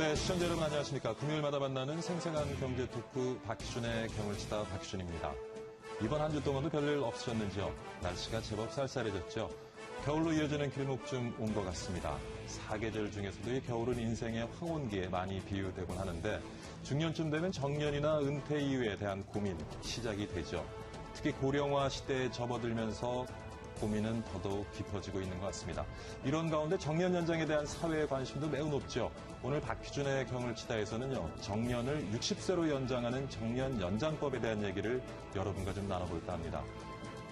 네, 시청자 여러분 안녕하십니까. 금요일마다 만나는 생생한 경제 토크 박희준의 경을 치다 박희준입니다. 이번 한 주 동안도 별일 없으셨는지요? 날씨가 제법 쌀쌀해졌죠. 겨울로 이어지는 길목쯤 온 것 같습니다. 사계절 중에서도 이 겨울은 인생의 황혼기에 많이 비유되곤 하는데 중년쯤 되면 정년이나 은퇴 이후에 대한 고민 시작이 되죠. 특히 고령화 시대에 접어들면서 고민은 더더욱 깊어지고 있는 것 같습니다. 이런 가운데 정년 연장에 대한 사회의 관심도 매우 높죠. 오늘 박희준의 경을 치다에서는요, 정년을 60세로 연장하는 정년 연장법에 대한 얘기를 여러분과 좀 나눠볼까 합니다.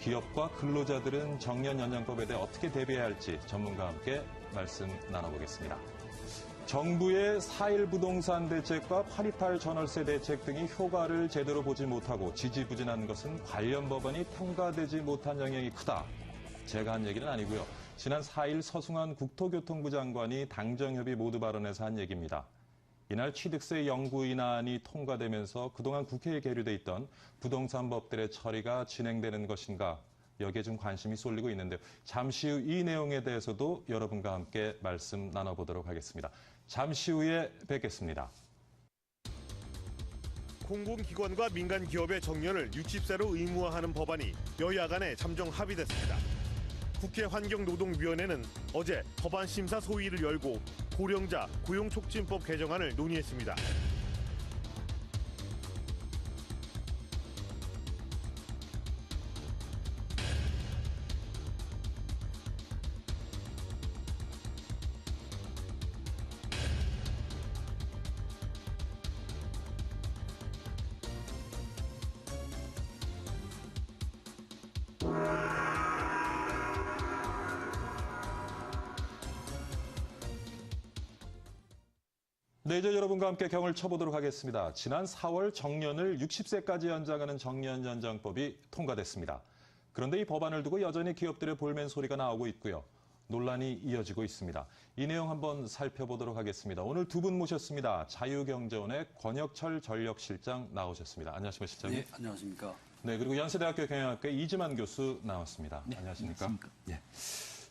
기업과 근로자들은 정년 연장법에 대해 어떻게 대비해야 할지 전문가와 함께 말씀 나눠보겠습니다. 정부의 4.1 부동산 대책과 8.28 전월세 대책 등이 효과를 제대로 보지 못하고 지지부진한 것은 관련 법안이 통과되지 못한 영향이 크다. 제가 한 얘기는 아니고요. 지난 4일 서승환 국토교통부 장관이 당정협의 모두 발언에서 한 얘기입니다. 이날 취득세 영구인하안이 통과되면서 그동안 국회에 계류돼 있던 부동산 법들의 처리가 진행되는 것인가, 여기에 좀 관심이 쏠리고 있는데요. 잠시 후 이 내용에 대해서도 여러분과 함께 말씀 나눠보도록 하겠습니다. 잠시 후에 뵙겠습니다. 공공기관과 민간 기업의 정년을 60세로 의무화하는 법안이 여야 간에 잠정 합의됐습니다. 국회 환경노동위원회는 어제 법안 심사 소위를 열고 고령자 고용촉진법 개정안을 논의했습니다. 네, 이제 여러분과 함께 경을 쳐보도록 하겠습니다. 지난 4월 정년을 60세까지 연장하는 정년 연장법이 통과됐습니다. 그런데 이 법안을 두고 여전히 기업들의 볼멘 소리가 나오고 있고요. 논란이 이어지고 있습니다. 이 내용 한번 살펴보도록 하겠습니다. 오늘 두 분 모셨습니다. 자유경제원의 권혁철 전력실장 나오셨습니다. 안녕하십니까, 실장님? 네, 안녕하십니까. 네, 그리고 연세대학교 경영학과 이지만 교수 나왔습니다. 네, 안녕하십니까? 네.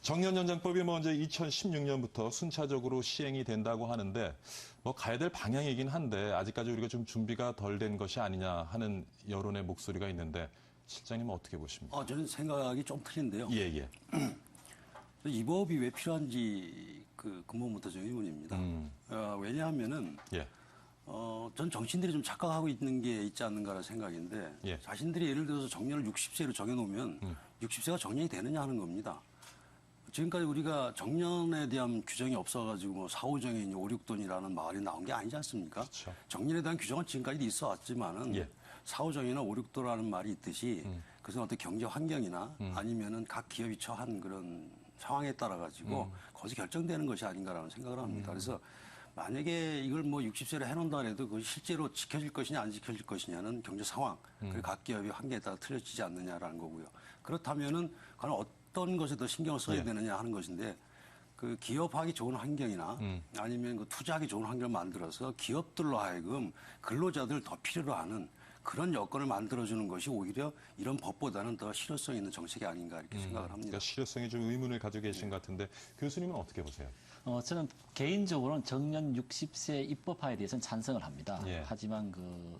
정년 연장법이 먼저 2016년부터 순차적으로 시행이 된다고 하는데 뭐 가야 될 방향이긴 한데 아직까지 우리가 좀 준비가 덜 된 것이 아니냐 하는 여론의 목소리가 있는데 실장님은 어떻게 보십니까? 저는 생각이 좀 틀린데요. 예. 이 법이 왜 필요한지 그 근본부터 좀 의문입니다. 왜냐하면은 전 정치인들이 좀 착각하고 있는 게 있지 않는가라는 생각인데 자신들이 예를 들어서 정년을 60세로 정해놓으면 60세가 정년이 되느냐 하는 겁니다. 지금까지 우리가 정년에 대한 규정이 없어가지고 뭐 사후정년이 5, 6돈이라는 말이 나온 게 아니지 않습니까? 그렇죠. 정년에 대한 규정은 지금까지도 있어 왔지만은 사후정년이나 5, 6도라는 말이 있듯이 그것은 어떤 경제 환경이나 아니면은 각 기업이 처한 그런 상황에 따라 가지고 거기서 결정되는 것이 아닌가라는 생각을 합니다. 그래서 만약에 이걸 뭐 60세로 해놓는다 해도 그것이 실제로 지켜질 것이냐 안 지켜질 것이냐는 경제 상황 그리고 각 기업의 환경에 따라 틀려지지 않느냐라는 거고요. 그렇다면은 과연 어떤 것에 더 신경을 써야 되느냐 하는 것인데 그 기업하기 좋은 환경이나 아니면 그 투자하기 좋은 환경을 만들어서 기업들로 하여금 근로자들 더 필요로 하는 그런 여건을 만들어주는 것이 오히려 이런 법보다는 더 실효성 있는 정책이 아닌가 이렇게 생각을 합니다. 그러니까 실효성에 좀 의문을 가지고 계신 것 같은데 교수님은 어떻게 보세요? 저는 개인적으로는 정년 60세 입법화에 대해서는 찬성을 합니다. 하지만 그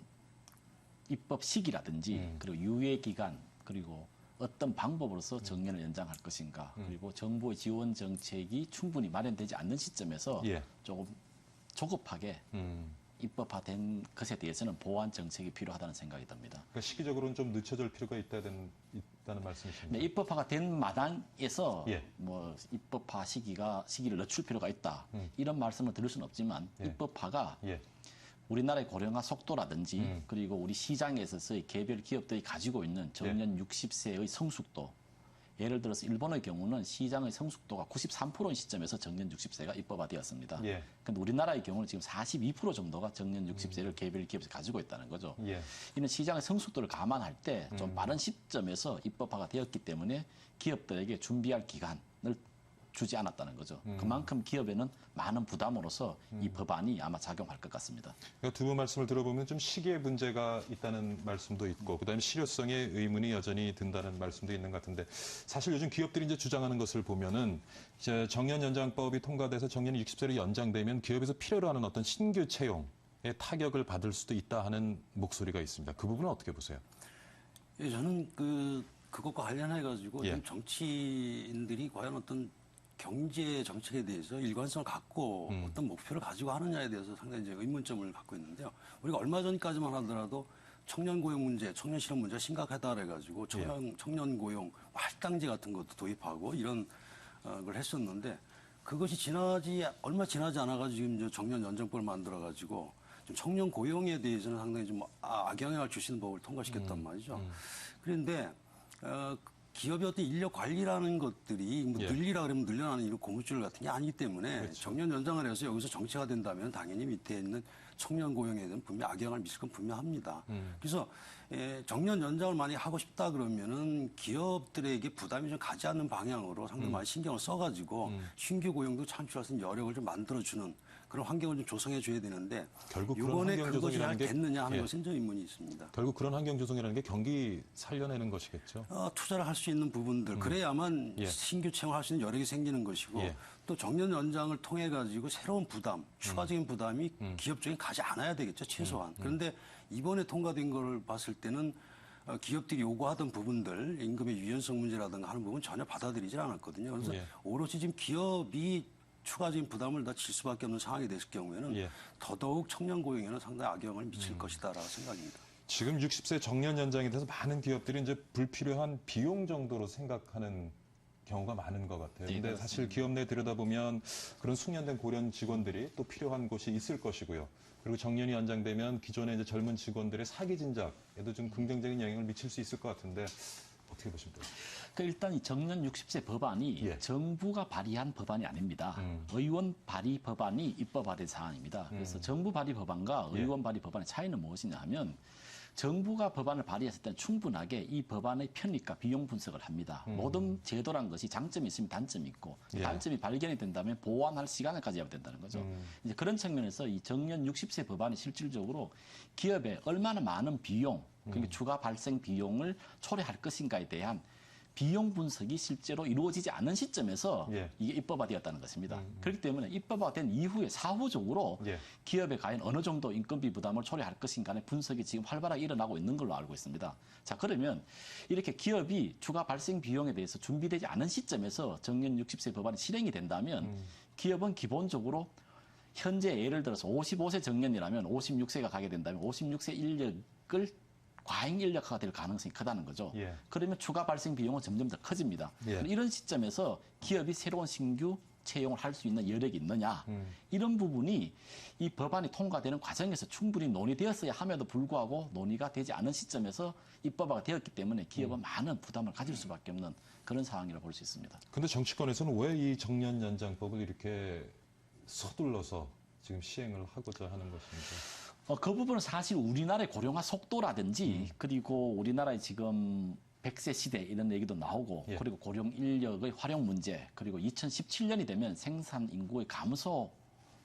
입법 시기라든지 그리고 유예 기간 그리고 어떤 방법으로서 정년을 연장할 것인가 그리고 정부의 지원 정책이 충분히 마련되지 않는 시점에서 조금 조급하게 입법화된 것에 대해서는 보완 정책이 필요하다는 생각이 듭니다. 그러니까 시기적으로는 좀 늦춰질 필요가 있다는 말씀이십니까? 네, 입법화가 된 마당에서 뭐 입법화 시기를 늦출 필요가 있다 이런 말씀을 드릴 수는 없지만 입법화가 우리나라의 고령화 속도라든지 그리고 우리 시장에 있어서의 개별 기업들이 가지고 있는 정년 60세의 성숙도 예를 들어서 일본의 경우는 시장의 성숙도가 93%인 시점에서 정년 60세가 입법화되었습니다. 그런데 우리나라의 경우는 지금 42% 정도가 정년 60세를 개별 기업에서 가지고 있다는 거죠. 이는 시장의 성숙도를 감안할 때 좀 빠른 시점에서 입법화가 되었기 때문에 기업들에게 준비할 기간을 주지 않았다는 거죠. 그만큼 기업에는 많은 부담으로서 이 법안이 아마 작용할 것 같습니다. 그러니까 두 분 말씀을 들어보면 좀 시기에 문제가 있다는 말씀도 있고, 그다음에 실효성에 의문이 여전히 든다는 말씀도 있는 것 같은데, 사실 요즘 기업들이 이제 주장하는 것을 보면은 이제 정년 연장법이 통과돼서 정년이 60세로 연장되면 기업에서 필요로 하는 어떤 신규 채용에 타격을 받을 수도 있다 하는 목소리가 있습니다. 그 부분은 어떻게 보세요? 예, 저는 그것과 관련해가지고 예. 지금 정치인들이 과연 어떤 경제 정책에 대해서 일관성을 갖고 어떤 목표를 가지고 하느냐에 대해서 상당히 이제 의문점을 갖고 있는데요. 우리가 얼마 전까지만 하더라도 청년 고용 문제, 청년 실업 문제가 심각하다 그래가지고 청년 고용 할당제 같은 것도 도입하고 이런 걸 했었는데 그것이 얼마 지나지 않아가지고 지금 이제 정년 연장법을 만들어가지고 좀 청년 고용에 대해서는 상당히 좀 악영향을 주시는 법을 통과시켰단 말이죠. 그런데 기업의 어떤 인력 관리라는 것들이 뭐 예. 늘리라 그러면 늘려나는 이런 고무줄 같은 게 아니기 때문에 그렇죠. 정년 연장을 해서 여기서 정체가 된다면 당연히 밑에 있는 청년 고용에 대한 분명 악영향을 미칠 건 분명합니다. 그래서 정년 연장을 많이 하고 싶다 그러면은 기업들에게 부담이 좀 가지 않는 방향으로 상당히 많이 신경을 써가지고 신규 고용도 창출할 수 있는 여력을 좀 만들어주는 그런 환경을 좀 조성해 줘야 되는데 결국 그런 이번에 환경 그것이 조성이라는 잘 게 됐느냐 하는 예. 것은 좀 의문이 있습니다. 결국 그런 환경 조성이라는 게 경기 살려내는 것이겠죠. 투자를 할 수 있는 부분들 그래야만 예. 신규 채용을 할 수 있는 여력이 생기는 것이고 예. 또 정년 연장을 통해 가지고 새로운 부담, 추가적인 부담이 기업 쪽에 가지 않아야 되겠죠 최소한. 그런데 이번에 통과된 걸 봤을 때는 기업들이 요구하던 부분들 임금의 유연성 문제라든가 하는 부분 전혀 받아들이질 않았거든요. 그래서 예. 오로지 지금 기업이 추가적인 부담을 다 질 수밖에 없는 상황이 됐을 경우에는 예. 더더욱 청년 고용에는 상당히 악영향을 미칠 것이다라고 생각입니다. 지금 60세 정년 연장에 대해서 많은 기업들이 이제 불필요한 비용 정도로 생각하는 경우가 많은 것 같아요. 네, 근데 사실 기업 내 들여다보면 그런 숙련된 고령 직원들이 또 필요한 곳이 있을 것이고요. 그리고 정년이 연장되면 기존의 이제 젊은 직원들의 사기 진작에도 좀 긍정적인 영향을 미칠 수 있을 것 같은데 어떻게 보십니까? 일단 이 정년 60세 법안이 예. 정부가 발의한 법안이 아닙니다. 의원 발의 법안이 입법화된 사안입니다. 그래서 정부 발의 법안과 의원 발의 법안의 차이는 무엇이냐 하면 정부가 법안을 발의했을 때는 충분하게 이 법안의 편익과 비용 분석을 합니다. 모든 제도란 것이 장점이 있으면 단점이 있고 예. 단점이 발견이 된다면 보완할 시간을 가져야 된다는 거죠. 이제 그런 측면에서 이 정년 60세 법안이 실질적으로 기업에 얼마나 많은 비용, 그러니까 추가 발생 비용을 초래할 것인가에 대한 비용 분석이 실제로 이루어지지 않은 시점에서 예. 이게 입법화되었다는 것입니다. 그렇기 때문에 입법화된 이후에 사후적으로 예. 기업에 과연 어느 정도 인건비 부담을 초래할 것인가의 분석이 지금 활발하게 일어나고 있는 걸로 알고 있습니다. 자, 그러면 이렇게 기업이 추가 발생 비용에 대해서 준비되지 않은 시점에서 정년 60세 법안이 실행이 된다면 기업은 기본적으로 현재 예를 들어서 55세 정년이라면 56세가 가게 된다면 56세 인력을 과잉 인력화가 될 가능성이 크다는 거죠. 예. 그러면 추가 발생 비용은 점점 더 커집니다. 예. 이런 시점에서 기업이 새로운 신규 채용을 할 수 있는 여력이 있느냐. 이런 부분이 이 법안이 통과되는 과정에서 충분히 논의되었어야 함에도 불구하고 논의가 되지 않은 시점에서 입법화가 되었기 때문에 기업은 많은 부담을 가질 수밖에 없는 그런 상황이라고 볼 수 있습니다. 근데 정치권에서는 왜 이 정년 연장법을 이렇게 서둘러서 지금 시행을 하고자 하는 것인지. 그 부분은 사실 우리나라의 고령화 속도라든지 그리고 우리나라의 지금 100세 시대 이런 얘기도 나오고 예. 그리고 고령 인력의 활용 문제 그리고 2017년이 되면 생산 인구의 감소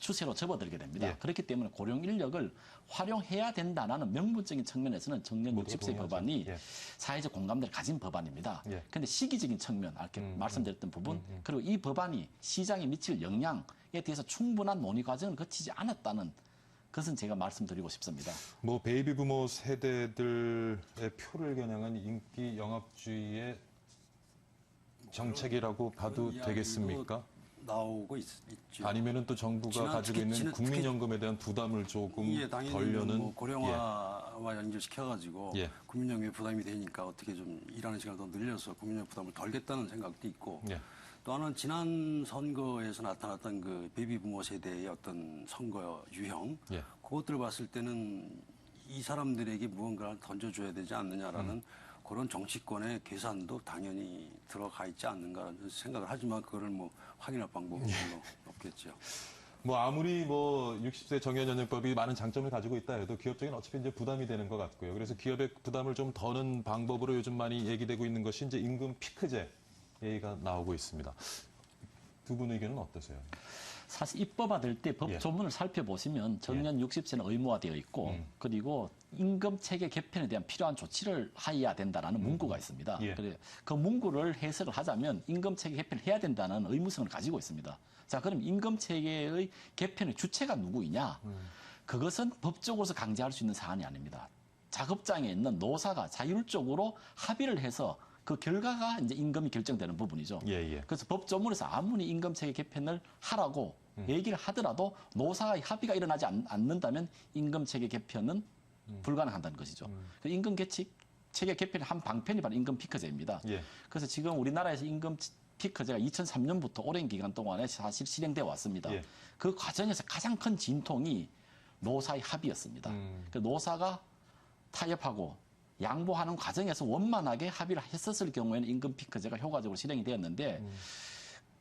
추세로 접어들게 됩니다. 예. 그렇기 때문에 고령 인력을 활용해야 된다는 명분적인 측면에서는 정년 모두가 60세 동의하죠. 법안이 예. 사회적 공감대를 가진 법안입니다. 예. 그런데 시기적인 측면, 이렇게 말씀드렸던 부분, 그리고 이 법안이 시장에 미칠 영향에 대해서 충분한 논의 과정을 거치지 않았다는 그것은 제가 말씀드리고 싶습니다. 뭐 베이비 부모 세대들의 표를 겨냥한 인기 영합주의의 정책이라고 봐도 되겠습니까? 나오고 있죠. 아니면은 또 정부가 가지고 있는 국민연금에 대한 부담을 조금 당연히 덜려는 뭐 고령화와 연결시켜가지고 예. 국민연금에 부담이 되니까 어떻게 좀 일하는 시간을 더 늘려서 국민연금 부담을 덜겠다는 생각도 있고 예. 또 하나는 지난 선거에서 나타났던 그 베이비 부모 세대의 어떤 선거 유형 예. 그것들을 봤을 때는 이 사람들에게 무언가를 던져줘야 되지 않느냐라는 그런 정치권의 계산도 당연히 들어가 있지 않는가라는 생각을 하지만 그거를 뭐 확인할 방법은 별로 없겠죠. 뭐 아무리 뭐 60세 정년연장법이 많은 장점을 가지고 있다 해도 기업적인 어차피 이제 부담이 되는 것 같고요. 그래서 기업의 부담을 좀 더는 방법으로 요즘 많이 얘기되고 있는 것이 이제 임금 피크제 얘기가 나오고 있습니다. 두 분 의견은 어떠세요? 사실 입법화될 때 법 예. 조문을 살펴보시면 정년 60세는 의무화되어 있고 그리고 임금 체계 개편에 대한 필요한 조치를 하여야 된다라는 문구가 있습니다. 예. 그래 그 문구를 해석을 하자면 임금 체계 개편을 해야 된다는 의무성을 가지고 있습니다. 자, 그럼 임금 체계의 개편의 주체가 누구이냐? 그것은 법적으로서 강제할 수 있는 사안이 아닙니다. 작업장에 있는 노사가 자율적으로 합의를 해서 그 결과가 이제 임금이 결정되는 부분이죠. 예, 예. 그래서 법조문에서 아무리 임금체계 개편을 하라고 얘기를 하더라도 노사의 합의가 일어나지 않는다면 임금체계 개편은 불가능하다는 것이죠. 그 임금체계 개편의 한 방편이 바로 임금 피크제입니다. 예. 그래서 지금 우리나라에서 임금 피크제가 2003년부터 오랜 기간 동안에 사실 실행되어 왔습니다. 예. 그 과정에서 가장 큰 진통이 노사의 합의였습니다. 그 노사가 타협하고 양보하는 과정에서 원만하게 합의를 했었을 경우에는 임금 피크제가 효과적으로 실행이 되었는데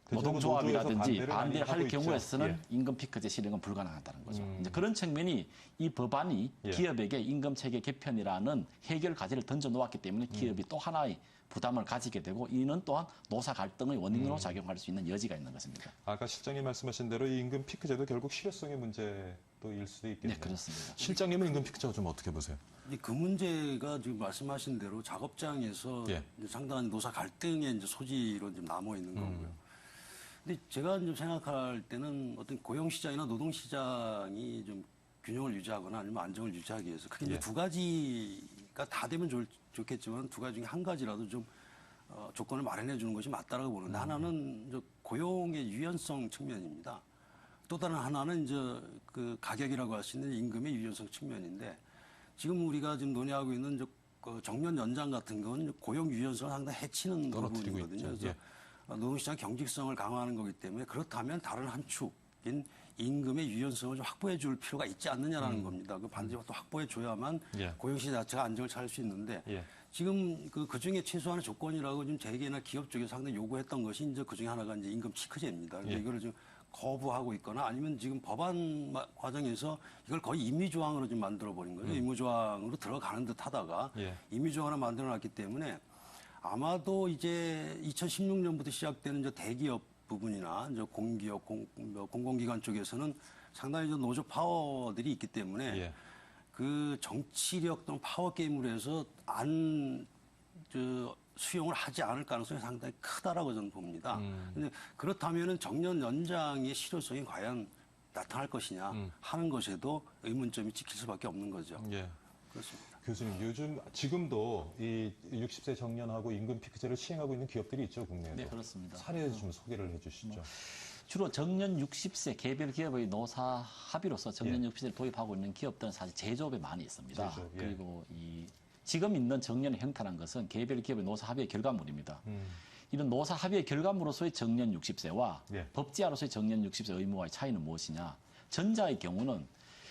노동조합이라든지 반대를 할 경우에서는 예. 임금 피크제 실행은 불가능하다는 거죠. 이제 그런 측면이 이 법안이 예. 기업에게 임금 체계 개편이라는 해결 과제를 던져 놓았기 때문에 기업이 또 하나의 부담을 가지게 되고 이는 또한 노사 갈등의 원인으로 작용할 수 있는 여지가 있는 것입니다. 아까 실장님 말씀하신 대로 이 임금 피크제도 결국 실효성의 문제도 일 수도 있겠네요. 네, 그렇습니다. 실장님은 임금 피크제가 좀 어떻게 보세요? 그 문제가 지금 말씀하신 대로 작업장에서 예. 이제 상당한 노사 갈등의 이제 소지로 좀 남아 있는 거고요. 근데 제가 좀 생각할 때는 어떤 고용시장이나 노동시장이 좀 균형을 유지하거나 아니면 안정을 유지하기 위해서 크게 예. 이제 두 가지가 다 되면 좋겠지만 두 가지 중에 한 가지라도 좀 조건을 마련해 주는 것이 맞다라고 보는데 하나는 이제 고용의 유연성 측면입니다. 또 다른 하나는 이제 그 가격이라고 할 수 있는 임금의 유연성 측면인데 지금 우리가 지금 논의하고 있는 이제 그 정년 연장 같은 건 고용 유연성을 상당히 해치는 떨어뜨리고 부분이거든요. 있죠. 그래서 노동시장 경직성을 강화하는 거기 때문에 그렇다면 다른 한 축인 임금의 유연성을 좀 확보해 줄 필요가 있지 않느냐라는 겁니다. 그 반드시 또 확보해 줘야만 예. 고용시장 자체가 안정을 찾을 수 있는데 예. 지금 그 중에 최소한의 조건이라고 좀 재계나 기업 쪽에서 상당히 요구했던 것이 이제 그 중에 하나가 이제 임금 피크제입니다. 그래서 예. 이거를 좀 거부하고 있거나 아니면 지금 법안 과정에서 이걸 거의 임의조항으로 좀 만들어 버린 거죠. 임의조항으로 들어가는 듯 하다가 예. 임의조항을 만들어 놨기 때문에 아마도 이제 2016년부터 시작되는 이제 대기업 부분이나 이제 공기업, 공공기관 쪽에서는 상당히 이제 노조 파워들이 있기 때문에 예. 그 정치력 또는 파워 게임으로 해서 수용을 하지 않을 가능성이 상당히 크다라고 저는 봅니다. 근데 그렇다면은 정년 연장의 실효성이 과연 나타날 것이냐 하는 것에도 의문점이 찍힐 수밖에 없는 거죠. 예. 그렇습니다. 교수님, 요즘 지금도 이 60세 정년하고 임금 피크제를 시행하고 있는 기업들이 있죠, 국내에도. 네, 그렇습니다. 사례 좀 소개를 해주시죠. 주로 정년 60세 개별 기업의 노사 합의로서 정년 예. 60세를 도입하고 있는 기업들은 사실 제조업에 많이 있습니다. 제조업, 예. 그리고 지금 있는 정년의 형태라는 것은 개별 기업의 노사 합의의 결과물입니다. 이런 노사 합의의 결과물로서의 정년 60세와 예. 법제화로서의 정년 60세 의무화의 차이는 무엇이냐? 전자의 경우는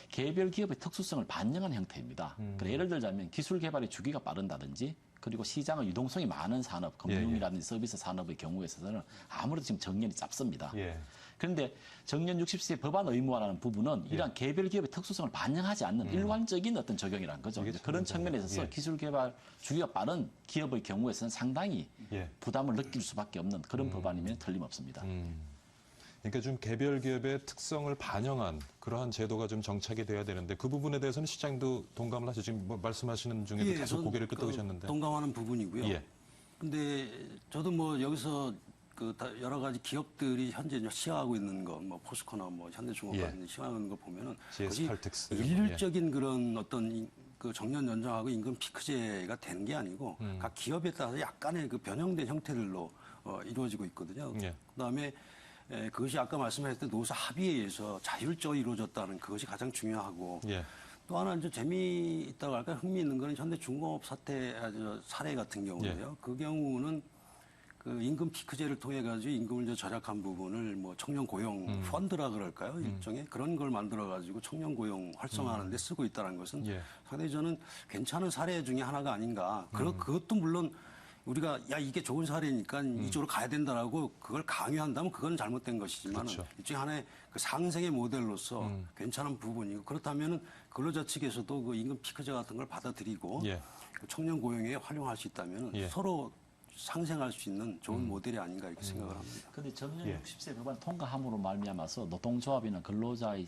개별 기업의 특수성을 반영한 형태입니다. 그러니까 예를 들자면 기술 개발의 주기가 빠른다든지 그리고 시장의 유동성이 많은 산업, 금융이라든지 서비스 산업의 경우에 있어서는 아무래도 지금 정년이 짧습니다. 예. 그런데 정년 60세 법안 의무화라는 부분은 이러한 개별 기업의 특수성을 반영하지 않는 일관적인 어떤 적용이라는 거죠. 이게 그런 측면에 있어서 예. 기술 개발 주기가 빠른 기업의 경우에서는 상당히 예. 부담을 느낄 수밖에 없는 그런 법안이면 틀림없습니다. 그러니까 좀 개별 기업의 특성을 반영한 그러한 제도가 좀 정착이 돼야 되는데 그 부분에 대해서는 시장도 동감을 하시죠. 지금 뭐 말씀하시는 중에도 계속 저는 고개를 끄덕이셨는데. 동감하는 부분이고요. 예. 근데 저도 뭐 여기서 여러 가지 기업들이 현재 시행하고 있는 거, 뭐 포스코나 뭐 현대중공업 같은 데 시행하고 있는 거 보면은 GS 거의 칼텍스. 일률적인 그런 어떤 그 정년 연장하고 임금 피크제가 되는 게 아니고 각 기업에 따라서 약간의 그 변형된 형태들로 이루어지고 있거든요. 예. 그다음에 그것이 아까 말씀하셨을 때 노사 합의에 의해서 자율적으로 이루어졌다는 그것이 가장 중요하고 예. 또 하나 이제 재미있다고 할까 흥미있는 거는 현대중공업 사례 같은 경우인데요. 예. 그 경우는 그 임금 피크제를 통해 가지고 임금을 이제 절약한 부분을 뭐 청년 고용 펀드라 그럴까요? 일종의 그런 걸 만들어 가지고 청년 고용 활성화하는 데 쓰고 있다는 것은 예. 상당히 저는 괜찮은 사례 중에 하나가 아닌가. 그것도 물론 우리가 야 이게 좋은 사례니까 이쪽으로 가야 된다라고 그걸 강요한다면 그건 잘못된 것이지만 그렇죠. 일종의 하나의 그 상생의 모델로서 괜찮은 부분이고 그렇다면은 근로자 측에서도 그 임금 피크제 같은 걸 받아들이고 예. 그 청년 고용에 활용할 수 있다면 예. 서로 상생할 수 있는 좋은 모델이 아닌가 이렇게 생각을 합니다. 그런데 정년 예. 60세 법안 통과함으로 말미암아서 노동조합이나 근로자의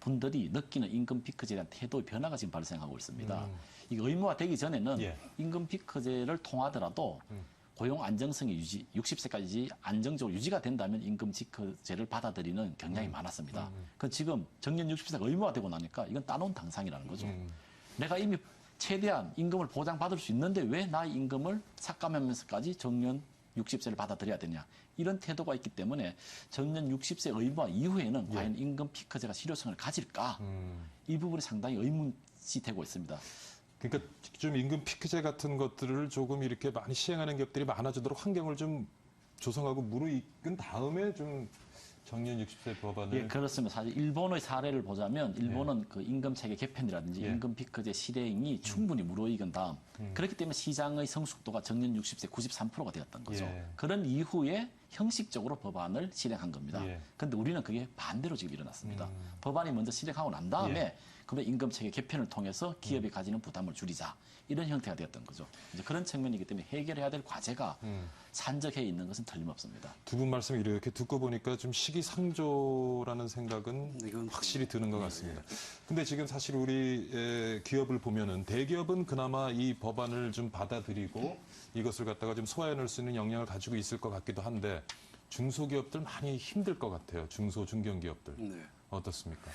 분들이 느끼는 임금 피크제에 대한 태도의 변화가 지금 발생하고 있습니다. 이게 의무화되기 전에는 예. 임금 피크제를 통하더라도 고용 안정성이 60세까지 안정적으로 유지가 된다면 임금 피크제를 받아들이는 경향이 많았습니다. 그 지금 정년 60세가 의무화되고 나니까 이건 따놓은 당상이라는 거죠. 내가 이미 최대한 임금을 보장받을 수 있는데 왜 나의 임금을 삭감하면서까지 정년 60세를 받아들여야 되냐. 이런 태도가 있기 때문에 정년 60세 의무화 이후에는 과연 임금 피크제가 실효성을 가질까? 이 부분이 상당히 의문이 되고 있습니다. 그러니까 좀 임금 피크제 같은 것들을 조금 이렇게 많이 시행하는 기업들이 많아지도록 환경을 좀 조성하고 무르익은 다음에 좀 정년 60세 법안을 예, 그렇습니다. 사실 일본의 사례를 보자면 일본은 그 임금 체계 개편이라든지 임금 피크제 실행이 충분히 무르익은 다음 그렇기 때문에 시장의 성숙도가 정년 60세 93%가 되었던 거죠. 예. 그런 이후에 형식적으로 법안을 실행한 겁니다. 예. 그런데 우리는 그게 반대로 지금 일어났습니다. 법안이 먼저 실행하고 난 다음에 그러면 임금 체계 개편을 통해서 기업이 가지는 부담을 줄이자. 이런 형태가 되었던 거죠. 이제 그런 측면이기 때문에 해결해야 될 과제가 산적해 있는 것은 틀림없습니다. 두 분 말씀 이렇게 듣고 보니까 좀 시기상조라는 생각은 이건 확실히 드는 것 같습니다. 근데 지금 사실 우리 기업을 보면은 대기업은 그나마 이 법안을 좀 받아들이고 이것을 갖다가 좀 소화해낼 수 있는 역량을 가지고 있을 것 같기도 한데 중소기업들 많이 힘들 것 같아요. 중소, 중견기업들. 네. 어떻습니까?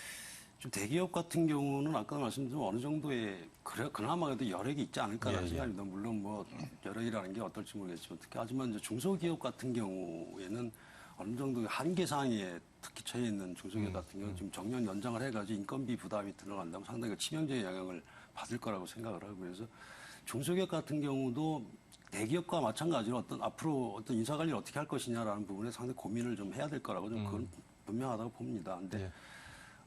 좀 대기업 같은 경우는 아까 말씀드린 어느 정도의 그나마 그래도 여력이 있지 않을까라는 예, 예. 생각입니다. 물론 뭐 여력이라는 게 어떨지 모르겠지만 특히 하지만 이제 중소기업 같은 경우에는 어느 정도 한계 상황에 특히 처해 있는 중소기업 같은 경우는 지금 정년 연장을 해가지고 인건비 부담이 들어간다면 상당히 치명적인 영향을 받을 거라고 생각을 하고 그래서 중소기업 같은 경우도 대기업과 마찬가지로 앞으로 어떤 인사 관리를 어떻게 할 것이냐라는 부분에 상당히 고민을 좀 해야 될 거라고 좀 그건 분명하다고 봅니다. 근데 예.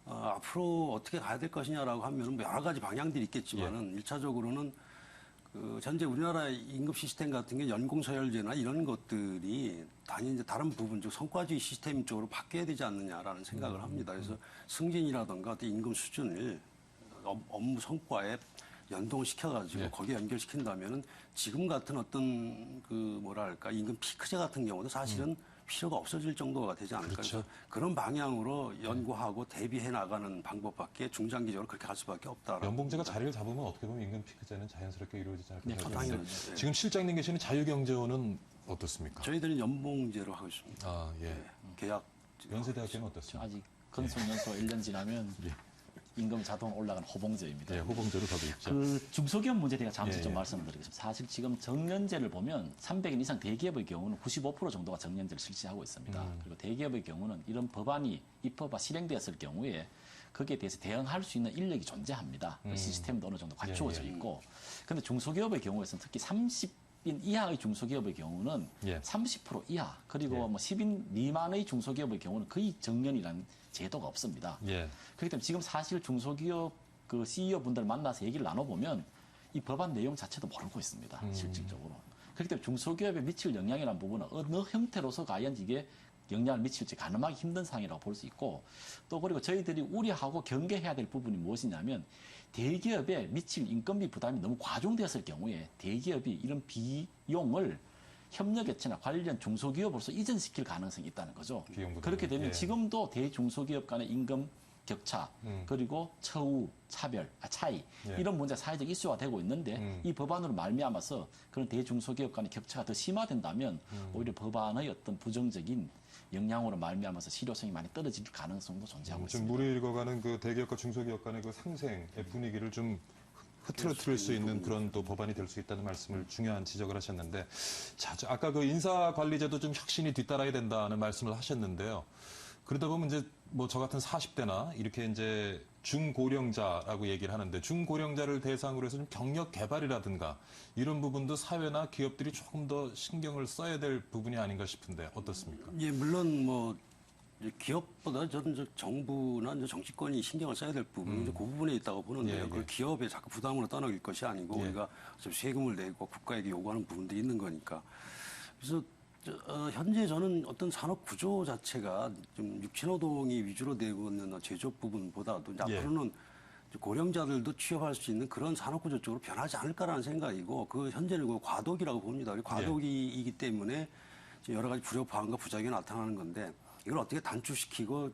앞으로 어떻게 가야 될 것이냐라고 하면 여러 가지 방향들이 있겠지만은 일차적으로는 그 현재 우리나라의 임금 시스템 같은 게 연공 서열제나 이런 것들이 단위 이제 다른 부분 즉 성과주의 시스템 쪽으로 바뀌어야 되지 않느냐라는 생각을 합니다. 그래서 승진이라든가 어떤 임금 수준을 업무 성과에 연동시켜가지고 거기에 연결시킨다면은 지금 같은 어떤 그 뭐랄까 임금 피크제 같은 경우도 사실은 필요가 없어질 정도가 되지 않을까. 그렇죠. 그런 방향으로 연구하고 대비해 나가는 방법밖에 중장기적으로 그렇게 갈 수밖에 없다. 연봉제가 자리를 잡으면 어떻게 보면 임금 피크제는 자연스럽게 이루어지지 않을까 네, 생각하는데 당연하죠. 지금 실장님 계시는 자유경제원은 어떻습니까? 저희들은 연봉제로 하고 있습니다. 아, 예. 계약. 연세대학교는 어떻습니까? 아직 건속연수가 1년 지나면 임금 자동 올라가는 호봉제입니다. 예, 호봉제로 가고 있죠. 그 중소기업 문제에 대해 잠시 예, 좀 예. 말씀을 드리겠습니다. 사실 지금 정년제를 보면 300인 이상 대기업의 경우는 95% 정도가 정년제를 실시하고 있습니다. 그리고 대기업의 경우는 이런 법안이 입법화 실행되었을 경우에 거기에 대해서 대응할 수 있는 인력이 존재합니다. 그 시스템도 어느 정도 갖추어져 예, 예. 있고. 그런데 중소기업의 경우에서는 특히 30인 이하의 중소기업의 경우는 예. 30% 이하 그리고 예. 뭐 10인 미만의 중소기업의 경우는 거의 정년이라는 제도가 없습니다. 예. 그렇기 때문에 지금 사실 중소기업 그 CEO 분들 만나서 얘기를 나눠보면 이 법안 내용 자체도 모르고 있습니다. 실질적으로. 그렇기 때문에 중소기업에 미칠 영향이라는 부분은 어느 형태로서 과연 이게 영향을 미칠지 가늠하기 힘든 상황이라고 볼 수 있고 또 그리고 저희들이 우려하고 경계해야 될 부분이 무엇이냐면 대기업에 미칠 인건비 부담이 너무 과중되었을 경우에 대기업이 이런 비용을 협력업체나 관련 중소기업으로서 이전시킬 가능성이 있다는 거죠. 비용 부담을. 그렇게 되면 예. 지금도 대중소기업 간의 임금 격차 그리고 처우 차이 예. 이런 문제 사회적 이슈가 되고 있는데 이 법안으로 말미암아서 그런 대중소기업 간의 격차가 더 심화된다면 오히려 법안의 어떤 부정적인 영향으로 말미암아서 실효성이 많이 떨어질 가능성도 존재하고 좀 있습니다. 무르익어가는 그 대기업과 중소기업 간의 그 상생의 분위기를 좀 흐트러뜨릴 수 있는 그런 또 법안이 될 수 있다는 말씀을 중요한 지적을 하셨는데, 자, 아까 그 인사관리제도 좀 혁신이 뒤따라야 된다는 말씀을 하셨는데요. 그러다 보면 이제 뭐 저 같은 40대나 이렇게 이제 중고령자라고 얘기를 하는데 중고령자를 대상으로 해서 좀 경력 개발이라든가 이런 부분도 사회나 기업들이 조금 더 신경을 써야 될 부분이 아닌가 싶은데 어떻습니까? 예, 물론 뭐 이제 기업보다 저는 이제 정부나 이제 정치권이 신경을 써야 될 부분은 이제 그 부분에 있다고 보는데요. 예, 예. 그걸 기업에 자꾸 부담으로 떠넘길 것이 아니고 예. 우리가 어차피 세금을 내고 국가에게 요구하는 부분들이 있는 거니까. 그래서 현재 저는 어떤 산업 구조 자체가 좀 육체노동이 위주로 되고 있는 제조업 부분보다도 이제 예. 앞으로는 고령자들도 취업할 수 있는 그런 산업구조 쪽으로 변하지 않을까라는 생각이고 그 현재는 그 과도기라고 봅니다. 과도기이기 때문에 여러 가지 불협화음과 부작용이 나타나는 건데 이걸 어떻게 단축시키고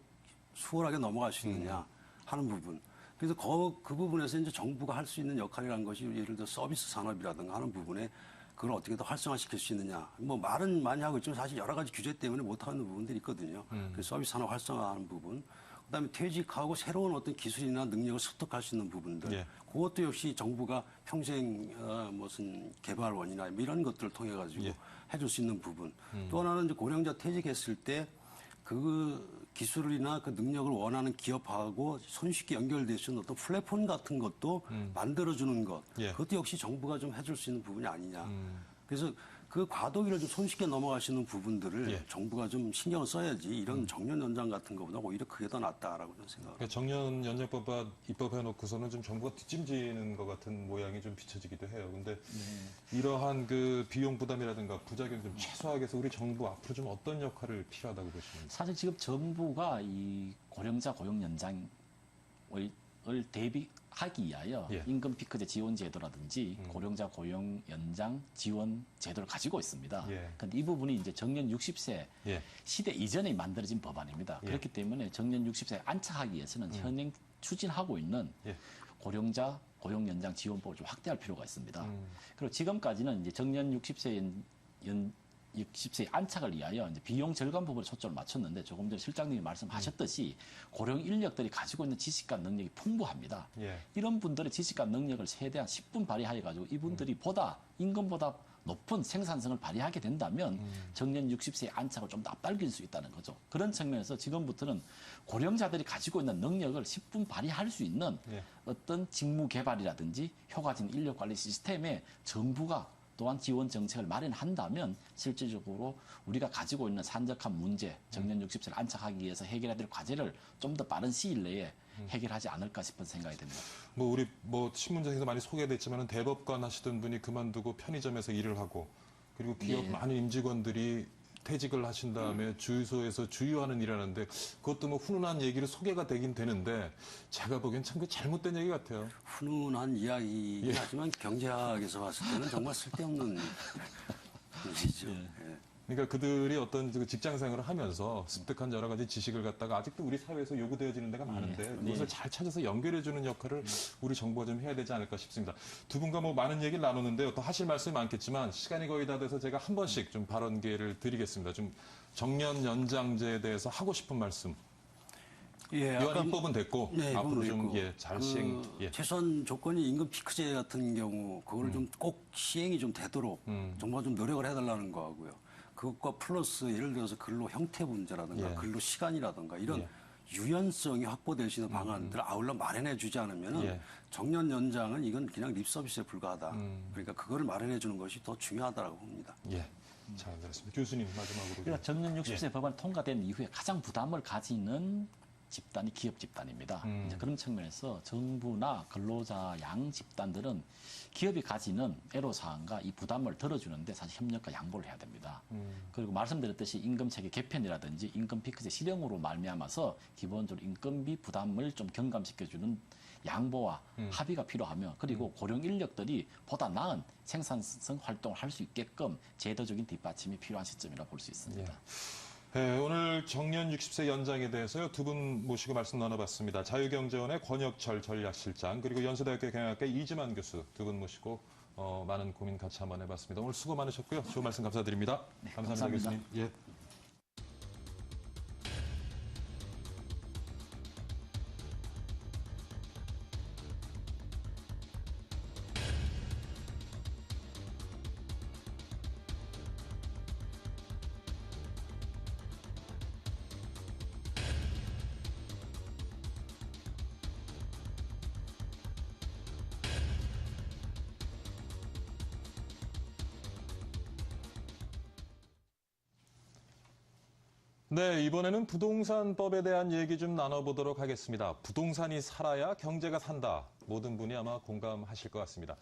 수월하게 넘어갈 수 있느냐 하는 부분. 그래서 그 부분에서 이제 정부가 할 수 있는 역할이라는 것이 예를 들어 서비스 산업이라든가 하는 부분에 그걸 어떻게 더 활성화시킬 수 있느냐. 뭐 말은 많이 하고 있지만 사실 여러 가지 규제 때문에 못하는 부분들이 있거든요. 그 서비스 산업 활성화하는 부분. 그다음에 퇴직하고 새로운 어떤 기술이나 능력을 습득할 수 있는 부분들. 예. 그것도 역시 정부가 평생 무슨 개발원이나 뭐 이런 것들을 통해 가지고 예. 해줄 수 있는 부분. 또 하나는 이제 고령자 퇴직했을 때 그 기술이나 그 능력을 원하는 기업하고 손쉽게 연결될 수 있는 어떤 플랫폼 같은 것도 만들어주는 것. 예. 그것도 역시 정부가 좀 해줄 수 있는 부분이 아니냐. 그래서 그 과도기를 좀 손쉽게 넘어갈 수 있는 부분들을 예. 정부가 좀 신경을 써야지 이런 정년 연장 같은 것보다 오히려 그게 더 낫다라고 저는 생각합니다. 그러니까 정년 연장법 입법해놓고서는 좀 정부가 뒷짐지는 것 같은 모양이 좀 비춰지기도 해요. 근데 이러한 그 비용 부담이라든가 부작용 좀 최소화하기 위해서 우리 정부 앞으로 좀 어떤 역할을 필요하다고 보시는지. 사실 지금 정부가 이 고령자 고용 연장을 대비하기 위하여 예. 임금 피크제 지원 제도라든지 고령자 고용 연장 지원 제도를 가지고 있습니다. 예. 그런데 이 부분이 이제 정년 60세 예. 시대 이전에 만들어진 법안입니다. 예. 그렇기 때문에 정년 60세에 안착하기 위해서는 현행 추진하고 있는 예. 고령자 고용 연장 지원법을 좀 확대할 필요가 있습니다. 그리고 지금까지는 이제 정년 60세에 60세의 안착을 위하여 이제 비용 절감 부분에 초점을 맞췄는데 조금 전에 실장님이 말씀하셨듯이 고령 인력들이 가지고 있는 지식과 능력이 풍부합니다. 예. 이런 분들의 지식과 능력을 최대한 10분 발휘해 가지고 이분들이 보다 임금보다 높은 생산성을 발휘하게 된다면 정년 60세의 안착을 좀 더 앞당길 수 있다는 거죠. 그런 측면에서 지금부터는 고령자들이 가지고 있는 능력을 10분 발휘할 수 있는 예. 어떤 직무 개발이라든지 효과적인 인력 관리 시스템에 정부가 또한 지원 정책을 마련한다면 실질적으로 우리가 가지고 있는 산적한 문제, 정년 60세를 안착하기 위해서 해결해야 될 과제를 좀 더 빠른 시일 내에 해결하지 않을까 싶은 생각이 듭니다. 우리 신문장에서 많이 소개됐지만 대법관 하시던 분이 그만두고 편의점에서 일을 하고 그리고 기업 네. 많은 임직원들이 퇴직을 하신 다음에 주유소에서 주유하는 일을 하는데 그것도 훈훈한 얘기로 소개가 되긴 되는데 제가 보기엔 참 그 잘못된 얘기 같아요. 훈훈한 이야기긴 예. 하지만 경제학에서 봤을 때는 정말 쓸데없는 얘기죠. 예. 그러니까 그들이 어떤 직장 생활을 하면서 습득한 여러 가지 지식을 갖다가 아직도 우리 사회에서 요구되어지는 데가 많은데 그것을 잘 찾아서 연결해주는 역할을 우리 정부가 좀 해야 되지 않을까 싶습니다. 두 분과 많은 얘기를 나누는데요. 또 하실 말씀이 많겠지만 시간이 거의 다 돼서 제가 한 번씩 좀 발언 기회를 드리겠습니다. 좀 정년 연장제에 대해서 하고 싶은 말씀. 예, 이번 입법은 됐고 네, 앞으로 입법은 좀 됐고. 잘 시행. 예. 최소한 조건이 임금 피크제 같은 경우 그거를 좀 꼭 시행이 좀 되도록 정부가 좀 노력을 해달라는 거하고요. 그것과 플러스 예를 들어서 근로 형태 문제라든가 예. 근로 시간이라든가 이런 예. 유연성이 확보될 수 있는 방안들을 아울러 마련해 주지 않으면 예. 정년 연장은 이건 그냥 립 서비스에 불과하다. 그러니까 그거를 마련해 주는 것이 더 중요하다고 봅니다. 예. 잘 들었습니다. 교수님 마지막으로. 그러니까 정년 60세 예. 법안이 통과된 이후에 가장 부담을 가지는 집단이 기업 집단입니다. 이제 그런 측면에서 정부나 근로자 양 집단들은 기업이 가지는 애로사항과 이 부담을 덜어주는데 사실 협력과 양보를 해야 됩니다. 그리고 말씀드렸듯이 임금체계 개편이라든지 임금 피크제 실행으로 말미암아서 기본적으로 임금비 부담을 좀 경감시켜주는 양보와 합의가 필요하며 그리고 고령 인력들이 보다 나은 생산성 활동을 할 수 있게끔 제도적인 뒷받침이 필요한 시점이라 볼 수 있습니다. 예. 네, 오늘 정년 60세 연장에 대해서요, 두 분 모시고 말씀 나눠봤습니다. 자유경제원의 권혁철 전략실장, 그리고 연세대학교 경영학과 이지만 교수 두 분 모시고 많은 고민 같이 한번 해봤습니다. 오늘 수고 많으셨고요. 좋은 말씀 감사드립니다. 네, 감사합니다, 감사합니다. 교수님. 예. 네, 이번에는 부동산법에 대한 얘기 좀 나눠보도록 하겠습니다. 부동산이 살아야 경제가 산다. 모든 분이 아마 공감하실 것 같습니다.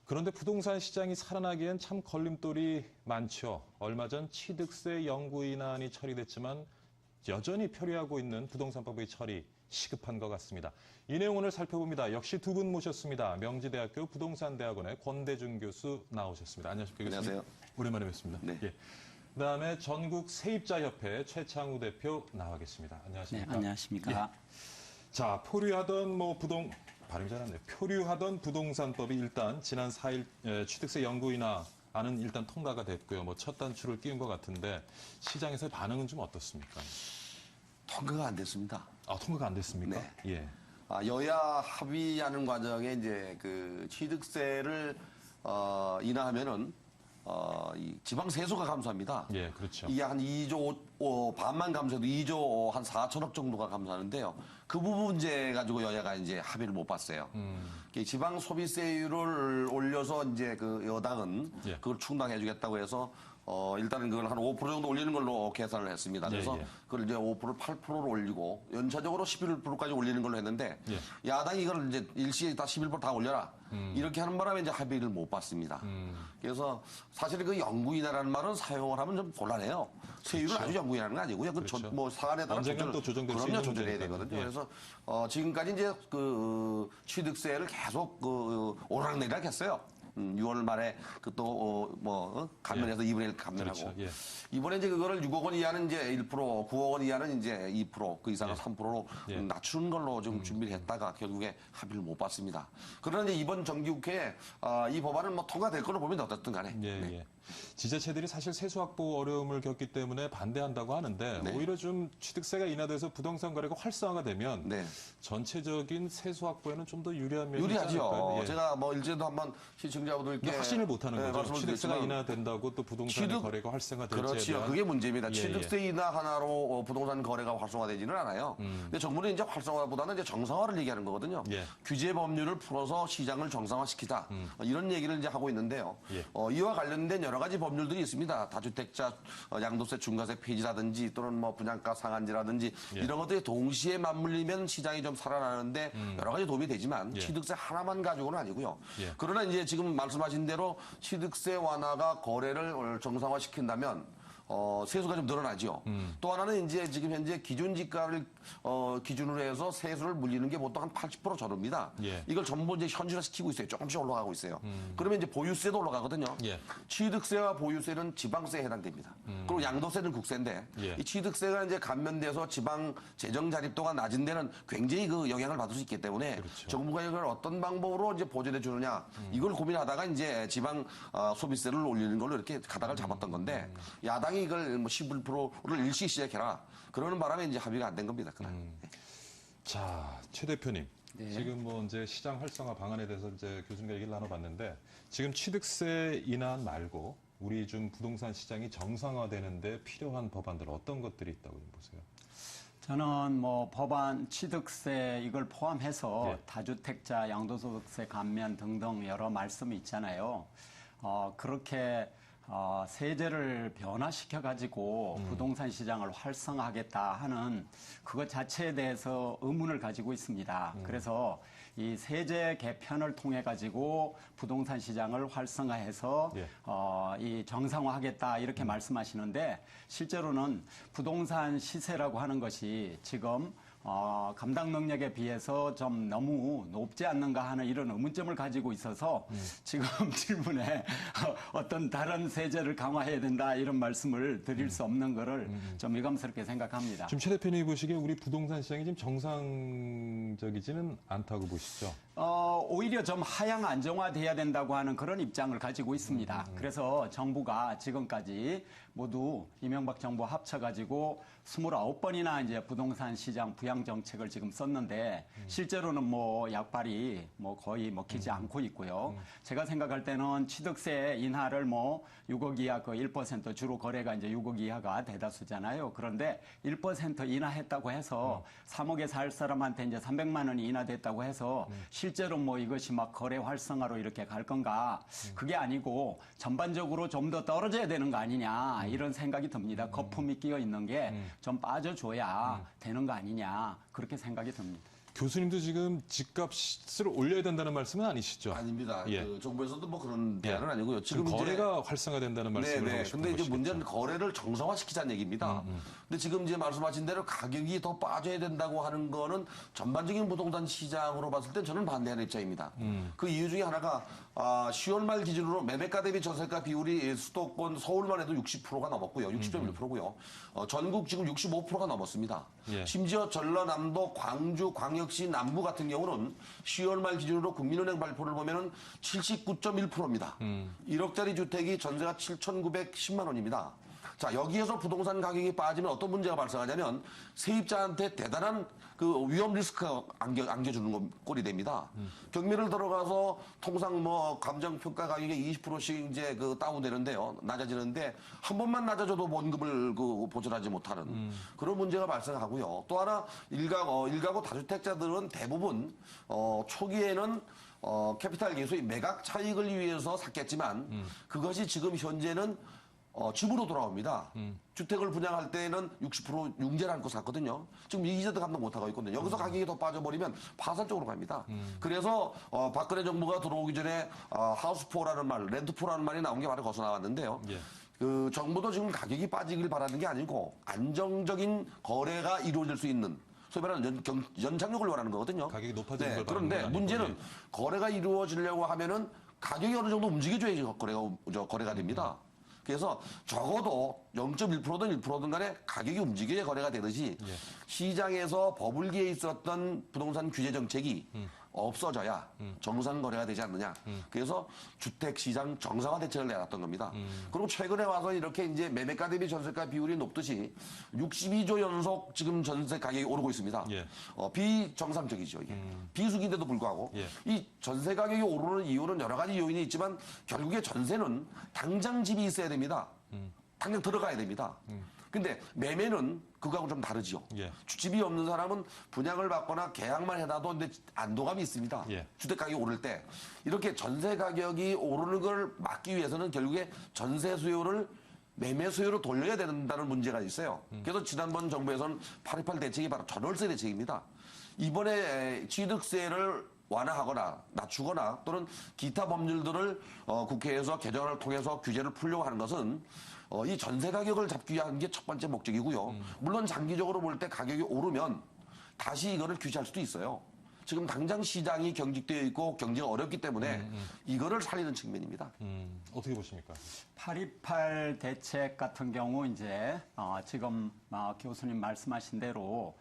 그런데 부동산 시장이 살아나기엔 참 걸림돌이 많죠. 얼마 전 취득세 영구인한이 처리됐지만 여전히 표류하고 있는 부동산법의 처리, 시급한 것 같습니다. 이 내용 오늘 살펴봅니다. 역시 두 분 모셨습니다. 명지대학교 부동산대학원의 권대중 교수 나오셨습니다. 안녕하십니까, 교수님. 안녕하세요. 오랜만에 뵙습니다. 네. 예. 그다음에 전국 세입자협회 최창우 대표 나와 계십니다. 안녕하십니까. 네, 안녕하십니까. 예. 자, 표류하던 부동산법이 일단 지난 4일 취득세 연구 인하안은 일단 통과가 됐고요. 뭐 첫 단추를 끼운 것 같은데 시장에서의 반응은 좀 어떻습니까? 통과가 안 됐습니다. 아, 통과가 안 됐습니까? 네. 예. 여야 합의하는 과정에 이제 그 취득세를 인하하면은 이 지방 세수가 감소합니다. 예, 그렇죠. 이게 한 2조 반만 감소해도 2조 한 4천억 정도가 감소하는데요. 그 부분 문제 가지고 여야가 이제 합의를 못 봤어요. 지방 소비세율을 올려서 이제 그 여당은 예. 그걸 충당해주겠다고 해서 일단은 그걸 한 5% 정도 올리는 걸로 계산을 했습니다. 그래서 예, 예. 그걸 이제 5%, 8%로 올리고 연차적으로 11%까지 올리는 걸로 했는데 예. 야당이 이걸 이제 일시에 다 11% 다 올려라. 이렇게 하는 바람에 이제 합의를 못 봤습니다. 그래서 사실 그 영구인하라는 말은 사용을 하면 좀 곤란해요. 세율은 그렇죠. 아주 영구인하는 건 아니고요. 그렇죠. 뭐 사안에 따라 언젠간 또 조정될 수 그럼요, 있는 조절해야 문제니까요. 되거든요. 예. 그래서 지금까지 이제 그 취득세를 계속 오르락내리락 했어요. 6월 말에 감면해서 2분의 1 감면하고. 그렇죠. 예. 이번에 이제 그거를 6억 원 이하는 이제 1%, 9억 원 이하는 이제 2%, 그 이상은 예. 3%로 예. 낮추는 걸로 좀 준비를 했다가 결국에 합의를 못 봤습니다. 그러나 이제 이번 정기국회에 이 법안은 뭐 통과될 걸로 보면 어떻든 간에. 예, 네. 예. 지자체들이 사실 세수 확보 어려움을 겪기 때문에 반대한다고 하는데 네. 오히려 좀 취득세가 인하돼서 부동산 거래가 활성화가 되면 네. 전체적인 세수 확보에는 좀 더 유리한 면이 있지 유리하죠. 않을까요? 예. 제가 뭐 일제도 한번 시청자분들께 근데 확신을 못하는 거죠. 말씀을 취득세가 드렸지만 인하된다고 또 부동산 거래가 활성화될지에 그렇지요. 대한 그게 문제입니다. 예, 취득세 인하 하나로 부동산 거래가 활성화되지는 않아요. 근데 정부는 이제 활성화보다는 이제 정상화를 얘기하는 거거든요. 예. 규제 법률을 풀어서 시장을 정상화시키자. 이런 얘기를 이제 하고 있는데요. 예. 이와 관련된 여러 가지 법률들이 있습니다. 다주택자 양도세 중과세 폐지라든지 또는 뭐 분양가 상한제라든지 예. 이런 것들이 동시에 맞물리면 시장이 좀 살아나는데 여러 가지 도움이 되지만 예. 취득세 하나만 가지고는 아니고요. 예. 그러나 이제 지금 말씀하신 대로 취득세 완화가 거래를 정상화시킨다면 세수가 좀 늘어나죠. 또 하나는 이제 지금 현재 기준지가를 기준으로 해서 세수를 물리는 게 보통 한 80% 저릅니다. 예. 이걸 전부 이제 현실화시키고 있어요. 조금씩 올라가고 있어요. 그러면 이제 보유세도 올라가거든요. 예. 취득세와 보유세는 지방세에 해당됩니다. 그리고 양도세는 국세인데 예. 이 취득세가 이제 감면돼서 지방 재정 자립도가 낮은 데는 굉장히 그 영향을 받을 수 있기 때문에 그렇죠. 정부가 이걸 어떤 방법으로 이제 보전해 주느냐 이걸 고민하다가 이제 지방 소비세를 올리는 걸로 이렇게 가닥을 잡았던 건데 야당이 이걸 뭐 11%를 일시 시작해라 그러는 바람에 이제 합의가 안 된 겁니다. 자, 최 대표님. 네. 지금 뭐 이제 시장 활성화 방안에 대해서 이제 교수님과 얘기를 나눠봤는데 지금 취득세 인하안 말고 우리 좀 부동산 시장이 정상화되는데 필요한 법안들 어떤 것들이 있다고 보세요? 저는 뭐 법안 취득세 이걸 포함해서 예. 다주택자 양도소득세 감면 등등 여러 말씀이 있잖아요. 그렇게 세제를 변화시켜 가지고 부동산 시장을 활성화하겠다 하는 그것 자체에 대해서 의문을 가지고 있습니다. 그래서 이 세제 개편을 통해 가지고 부동산 시장을 활성화해서 예. 이 정상화하겠다 이렇게 말씀하시는데 실제로는 부동산 시세라고 하는 것이 지금 감당 능력에 비해서 좀 너무 높지 않는가 하는 이런 의문점을 가지고 있어서 지금 질문에 어떤 다른 세제를 강화해야 된다 이런 말씀을 드릴 수 없는 거를 좀 미감스럽게 생각합니다. 지금 최 대표님이 보시기에 우리 부동산 시장이 지금 정상적이지는 않다고 보시죠? 오히려 좀 하향 안정화돼야 된다고 하는 그런 입장을 가지고 있습니다. 그래서 정부가 지금까지 모두 이명박 정부 합쳐가지고 29번이나 이제 부동산 시장 부양 정책을 지금 썼는데 실제로는 뭐 약발이 뭐 거의 먹히지 않고 있고요. 제가 생각할 때는 취득세 인하를 뭐 6억 이하 그 1% 주로 거래가 이제 6억 이하가 대다수잖아요. 그런데 1% 인하했다고 해서 3억에 살 사람한테 이제 300만 원이 인하됐다고 해서 실제로 뭐 이것이 막 거래 활성화로 이렇게 갈 건가? 그게 아니고 전반적으로 좀 더 떨어져야 되는 거 아니냐 이런 생각이 듭니다. 거품이 끼어 있는 게 좀 빠져줘야 되는 거 아니냐 그렇게 생각이 듭니다. 교수님도 지금 집값을 올려야 된다는 말씀은 아니시죠? 아닙니다. 예. 그 정부에서도 뭐 그런 대안은 아니고요. 지금 이제 거래가 활성화된다는 말씀을 네네. 하고 싶은 근데 이제 것이겠죠. 문제는 거래를 정상화시키자는 얘기입니다. 근데 지금 이제 말씀하신 대로 가격이 더 빠져야 된다고 하는 거는 전반적인 부동산 시장으로 봤을 때 저는 반대하는 입장입니다. 그 이유 중에 하나가 10월 말 기준으로 매매가 대비 전세가 비율이 수도권 서울만 해도 60%가 넘었고요. 60.1%고요. 전국 지금 65%가 넘었습니다. 예. 심지어 전라남도, 광주, 광역시 남부 같은 경우는 10월 말 기준으로 국민은행 발표를 보면은 79.1%입니다. 1억짜리 주택이 전세가 7,910만 원입니다. 자, 여기에서 부동산 가격이 빠지면 어떤 문제가 발생하냐면 세입자한테 대단한 그 위험 리스크가 안겨주는 꼴이 됩니다. 경매를 들어가서 통상 뭐 감정평가 가격이 20%씩 이제 그 다운되는데요. 낮아지는데 한 번만 낮아져도 원금을 그 보전하지 못하는 그런 문제가 발생하고요. 또 하나 일가구 다주택자들은 대부분 초기에는 캐피탈 개수의 매각 차익을 위해서 샀겠지만 그것이 지금 현재는 집으로 돌아옵니다. 주택을 분양할 때는 60% 융자를 안고 샀거든요. 지금 이자도 감당 못하고 있거든요. 여기서 가격이 더 빠져버리면 파산 쪽으로 갑니다. 그래서 박근혜 정부가 들어오기 전에 하우스포라는 말, 렌트포라는 말이 나온 게 바로 거기서 나왔는데요. 예. 그 정부도 지금 가격이 빠지길 바라는 게 아니고 안정적인 거래가 이루어질 수 있는 소위 말하는 연착륙을 원하는 거거든요. 가격이 높아지는 걸 바라는 그런데 건 아니고, 문제는 예. 거래가 이루어지려고 하면은 가격이 어느 정도 움직여줘야지 거래가 됩니다. 그래서 적어도 0.1%든 1%든 간에 가격이 움직여야 거래가 되듯이 시장에서 버블기에 있었던 부동산 규제 정책이 없어져야 정상 거래가 되지 않느냐. 그래서 주택 시장 정상화 대책을 내놨던 겁니다. 그리고 최근에 와서 이렇게 이제 매매가 대비 전세가 비율이 높듯이 62조 연속 지금 전세 가격이 오르고 있습니다. 예. 비정상적이죠. 이게. 비수기인데도 불구하고 예. 이 전세 가격이 오르는 이유는 여러 가지 요인이 있지만 결국에 전세는 당장 집이 있어야 됩니다. 당장 들어가야 됩니다. 근데 매매는 그거하고 좀 다르죠. 예. 집이 없는 사람은 분양을 받거나 계약만 해놔도 근데 안도감이 있습니다. 예. 주택 가격이 오를 때 이렇게 전세 가격이 오르는 걸 막기 위해서는 결국에 전세 수요를 매매 수요로 돌려야 된다는 문제가 있어요. 그래서 지난번 정부에서는 8.28 대책이 바로 전월세 대책입니다. 이번에 취득세를 완화하거나 낮추거나 또는 기타 법률들을 국회에서 개정을 통해서 규제를 풀려고 하는 것은 이 전세 가격을 잡기 위한 게 첫 번째 목적이고요. 물론 장기적으로 볼 때 가격이 오르면 다시 이거를 규제할 수도 있어요. 지금 당장 시장이 경직되어 있고 경제가 어렵기 때문에 이거를 살리는 측면입니다. 어떻게 보십니까? 8.28 대책 같은 경우 이제 지금 교수님 말씀하신 대로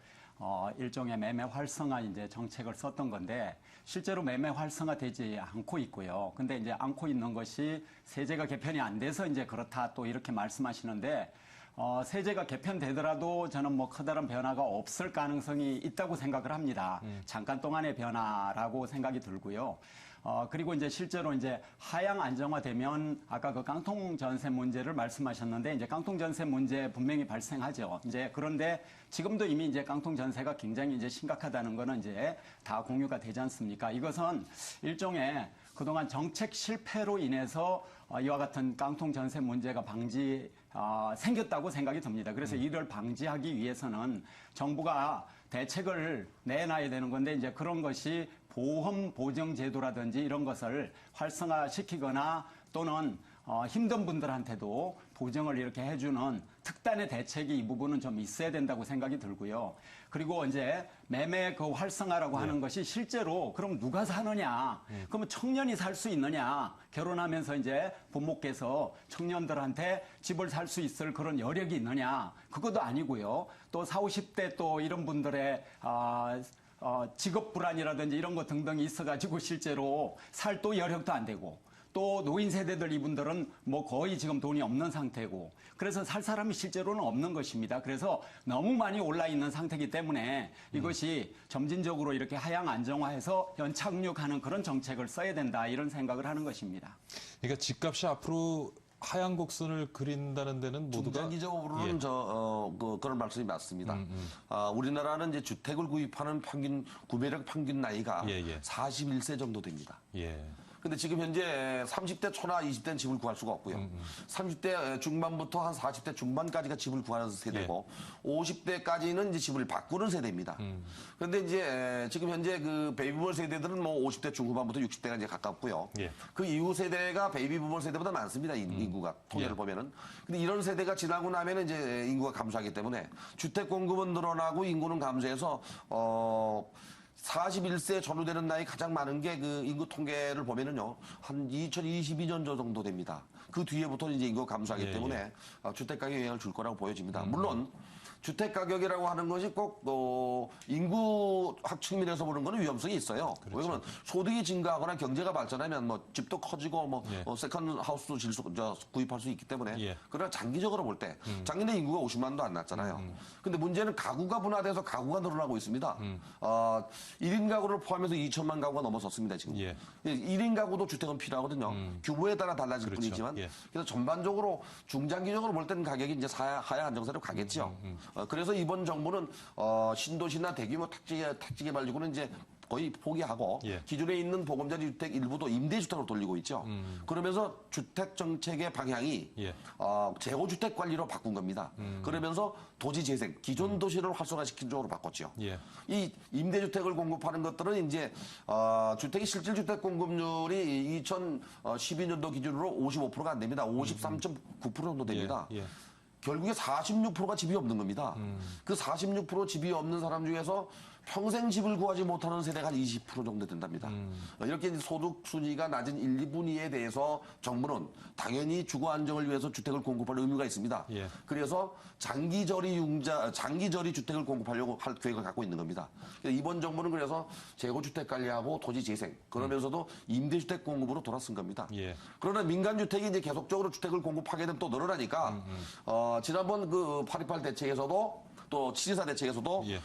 일종의 매매 활성화 이제 정책을 썼던 건데 실제로 매매 활성화되지 않고 있고요. 근데 이제 않고 있는 것이 세제가 개편이 안 돼서 이제 그렇다 또 이렇게 말씀하시는데 세제가 개편되더라도 저는 뭐 커다란 변화가 없을 가능성이 있다고 생각을 합니다. 잠깐 동안의 변화라고 생각이 들고요. 그리고 이제 실제로 이제 하향 안정화되면 아까 그 깡통 전세 문제를 말씀하셨는데 이제 깡통 전세 문제 분명히 발생하죠. 이제 그런데 지금도 이미 이제 깡통 전세가 굉장히 이제 심각하다는 거는 이제 다 공유가 되지 않습니까? 이것은 일종의 그동안 정책 실패로 인해서 이와 같은 깡통 전세 문제가 생겼다고 생각이 듭니다. 그래서 이를 방지하기 위해서는 정부가 대책을 내놔야 되는 건데 이제 그런 것이 보험 보정 제도라든지 이런 것을 활성화시키거나 또는 힘든 분들한테도 보정을 이렇게 해주는 특단의 대책이 이 부분은 좀 있어야 된다고 생각이 들고요. 그리고 이제 매매 그 활성화라고 하는 것이 실제로 그럼 누가 사느냐? 그러면 청년이 살 수 있느냐? 결혼하면서 이제 부모께서 청년들한테 집을 살 수 있을 그런 여력이 있느냐? 그것도 아니고요. 또 40, 50대 또 이런 분들의 직업 불안이라든지 이런 거 등등이 있어가지고 실제로 살 또 여력도 안 되고 또 노인 세대들 이분들은 뭐 거의 지금 돈이 없는 상태고 그래서 살 사람이 실제로는 없는 것입니다. 그래서 너무 많이 올라 있는 상태이기 때문에 이것이 점진적으로 이렇게 하향 안정화해서 연착륙하는 그런 정책을 써야 된다 이런 생각을 하는 것입니다. 그러니까 집값이 앞으로 하향 곡선을 그린다는 데는 모두가 중장기적으로는 그런 말씀이 맞습니다. 우리나라는 이제 주택을 구입하는 구매력 평균 나이가 41세 정도 됩니다. 예. 근데 지금 현재 30대 초나 20대는 집을 구할 수가 없고요. 30대 중반부터 한 40대 중반까지가 집을 구하는 세대고 50대까지는 이제 집을 바꾸는 세대입니다. 그런데 이제 지금 현재 그 베이비부머 세대들은 뭐 50대 중후반부터 60대가 이제 가깝고요. 예. 그 이후 세대가 베이비부머 세대보다 많습니다. 인구가 통계를 예. 보면은. 근데 이런 세대가 지나고 나면은 이제 인구가 감소하기 때문에 주택 공급은 늘어나고 인구는 감소해서 41세 전후되는 나이 가장 많은 게 그 인구 통계를 보면은요, 한 2022년 정도 됩니다. 그 뒤에부터 이제 인구가 감소하기 예, 때문에 주택 가격에 영향을 줄 거라고 보여집니다. 물론 주택 가격이라고 하는 것이 꼭 인구 측면에서 보는 거는 위험성이 있어요. 그렇죠. 왜냐면 소득이 증가하거나 경제가 발전하면 뭐 집도 커지고 뭐 예. 세컨드 하우스도 구입할 수 있기 때문에 예. 그러나 장기적으로 볼 때 작년에 인구가 50만도 안 났잖아요. 근데 문제는 가구가 분화돼서 가구가 늘어나고 있습니다. 1인 가구를 포함해서 2천만 가구가 넘어섰습니다, 지금. 예. 1인 가구도 주택은 필요하거든요. 규모에 따라 달라질 그렇죠. 뿐이지만 예. 그래서 전반적으로 중장기적으로 볼 때는 가격이 이제 하향 안정세로 가겠죠. 그래서 이번 정부는 신도시나 대규모 택지 개발지구는 이제 거의 포기하고 예. 기존에 있는 보금자리 주택 일부도 임대주택으로 돌리고 있죠. 그러면서 주택 정책의 방향이 예. 재고주택 관리로 바꾼 겁니다. 그러면서 도시 재생, 기존 도시를 활성화시킨 쪽으로 바꿨죠. 예. 이 임대주택을 공급하는 것들은 이제 주택의 실질주택 공급률이 2012년도 기준으로 55%가 안 됩니다. 53.9% 정도 됩니다. 예. 예. 결국에 46%가 집이 없는 겁니다. 그 46% 집이 없는 사람 중에서 평생 집을 구하지 못하는 세대가 한 20% 정도 된답니다. 이렇게 이제 소득 순위가 낮은 1, 2분위에 대해서 정부는 당연히 주거 안정을 위해서 주택을 공급할 의무가 있습니다. 예. 그래서 장기저리 주택을 공급하려고 할 계획을 갖고 있는 겁니다. 이번 정부는 그래서 재고주택 관리하고 토지 재생 그러면서도 임대주택 공급으로 돌아선 겁니다. 예. 그러나 민간주택이 이제 계속적으로 주택을 공급하게 되면 또 늘어나니까 지난번 그 8.28 대책에서도 또 7.24 대책에서도 예.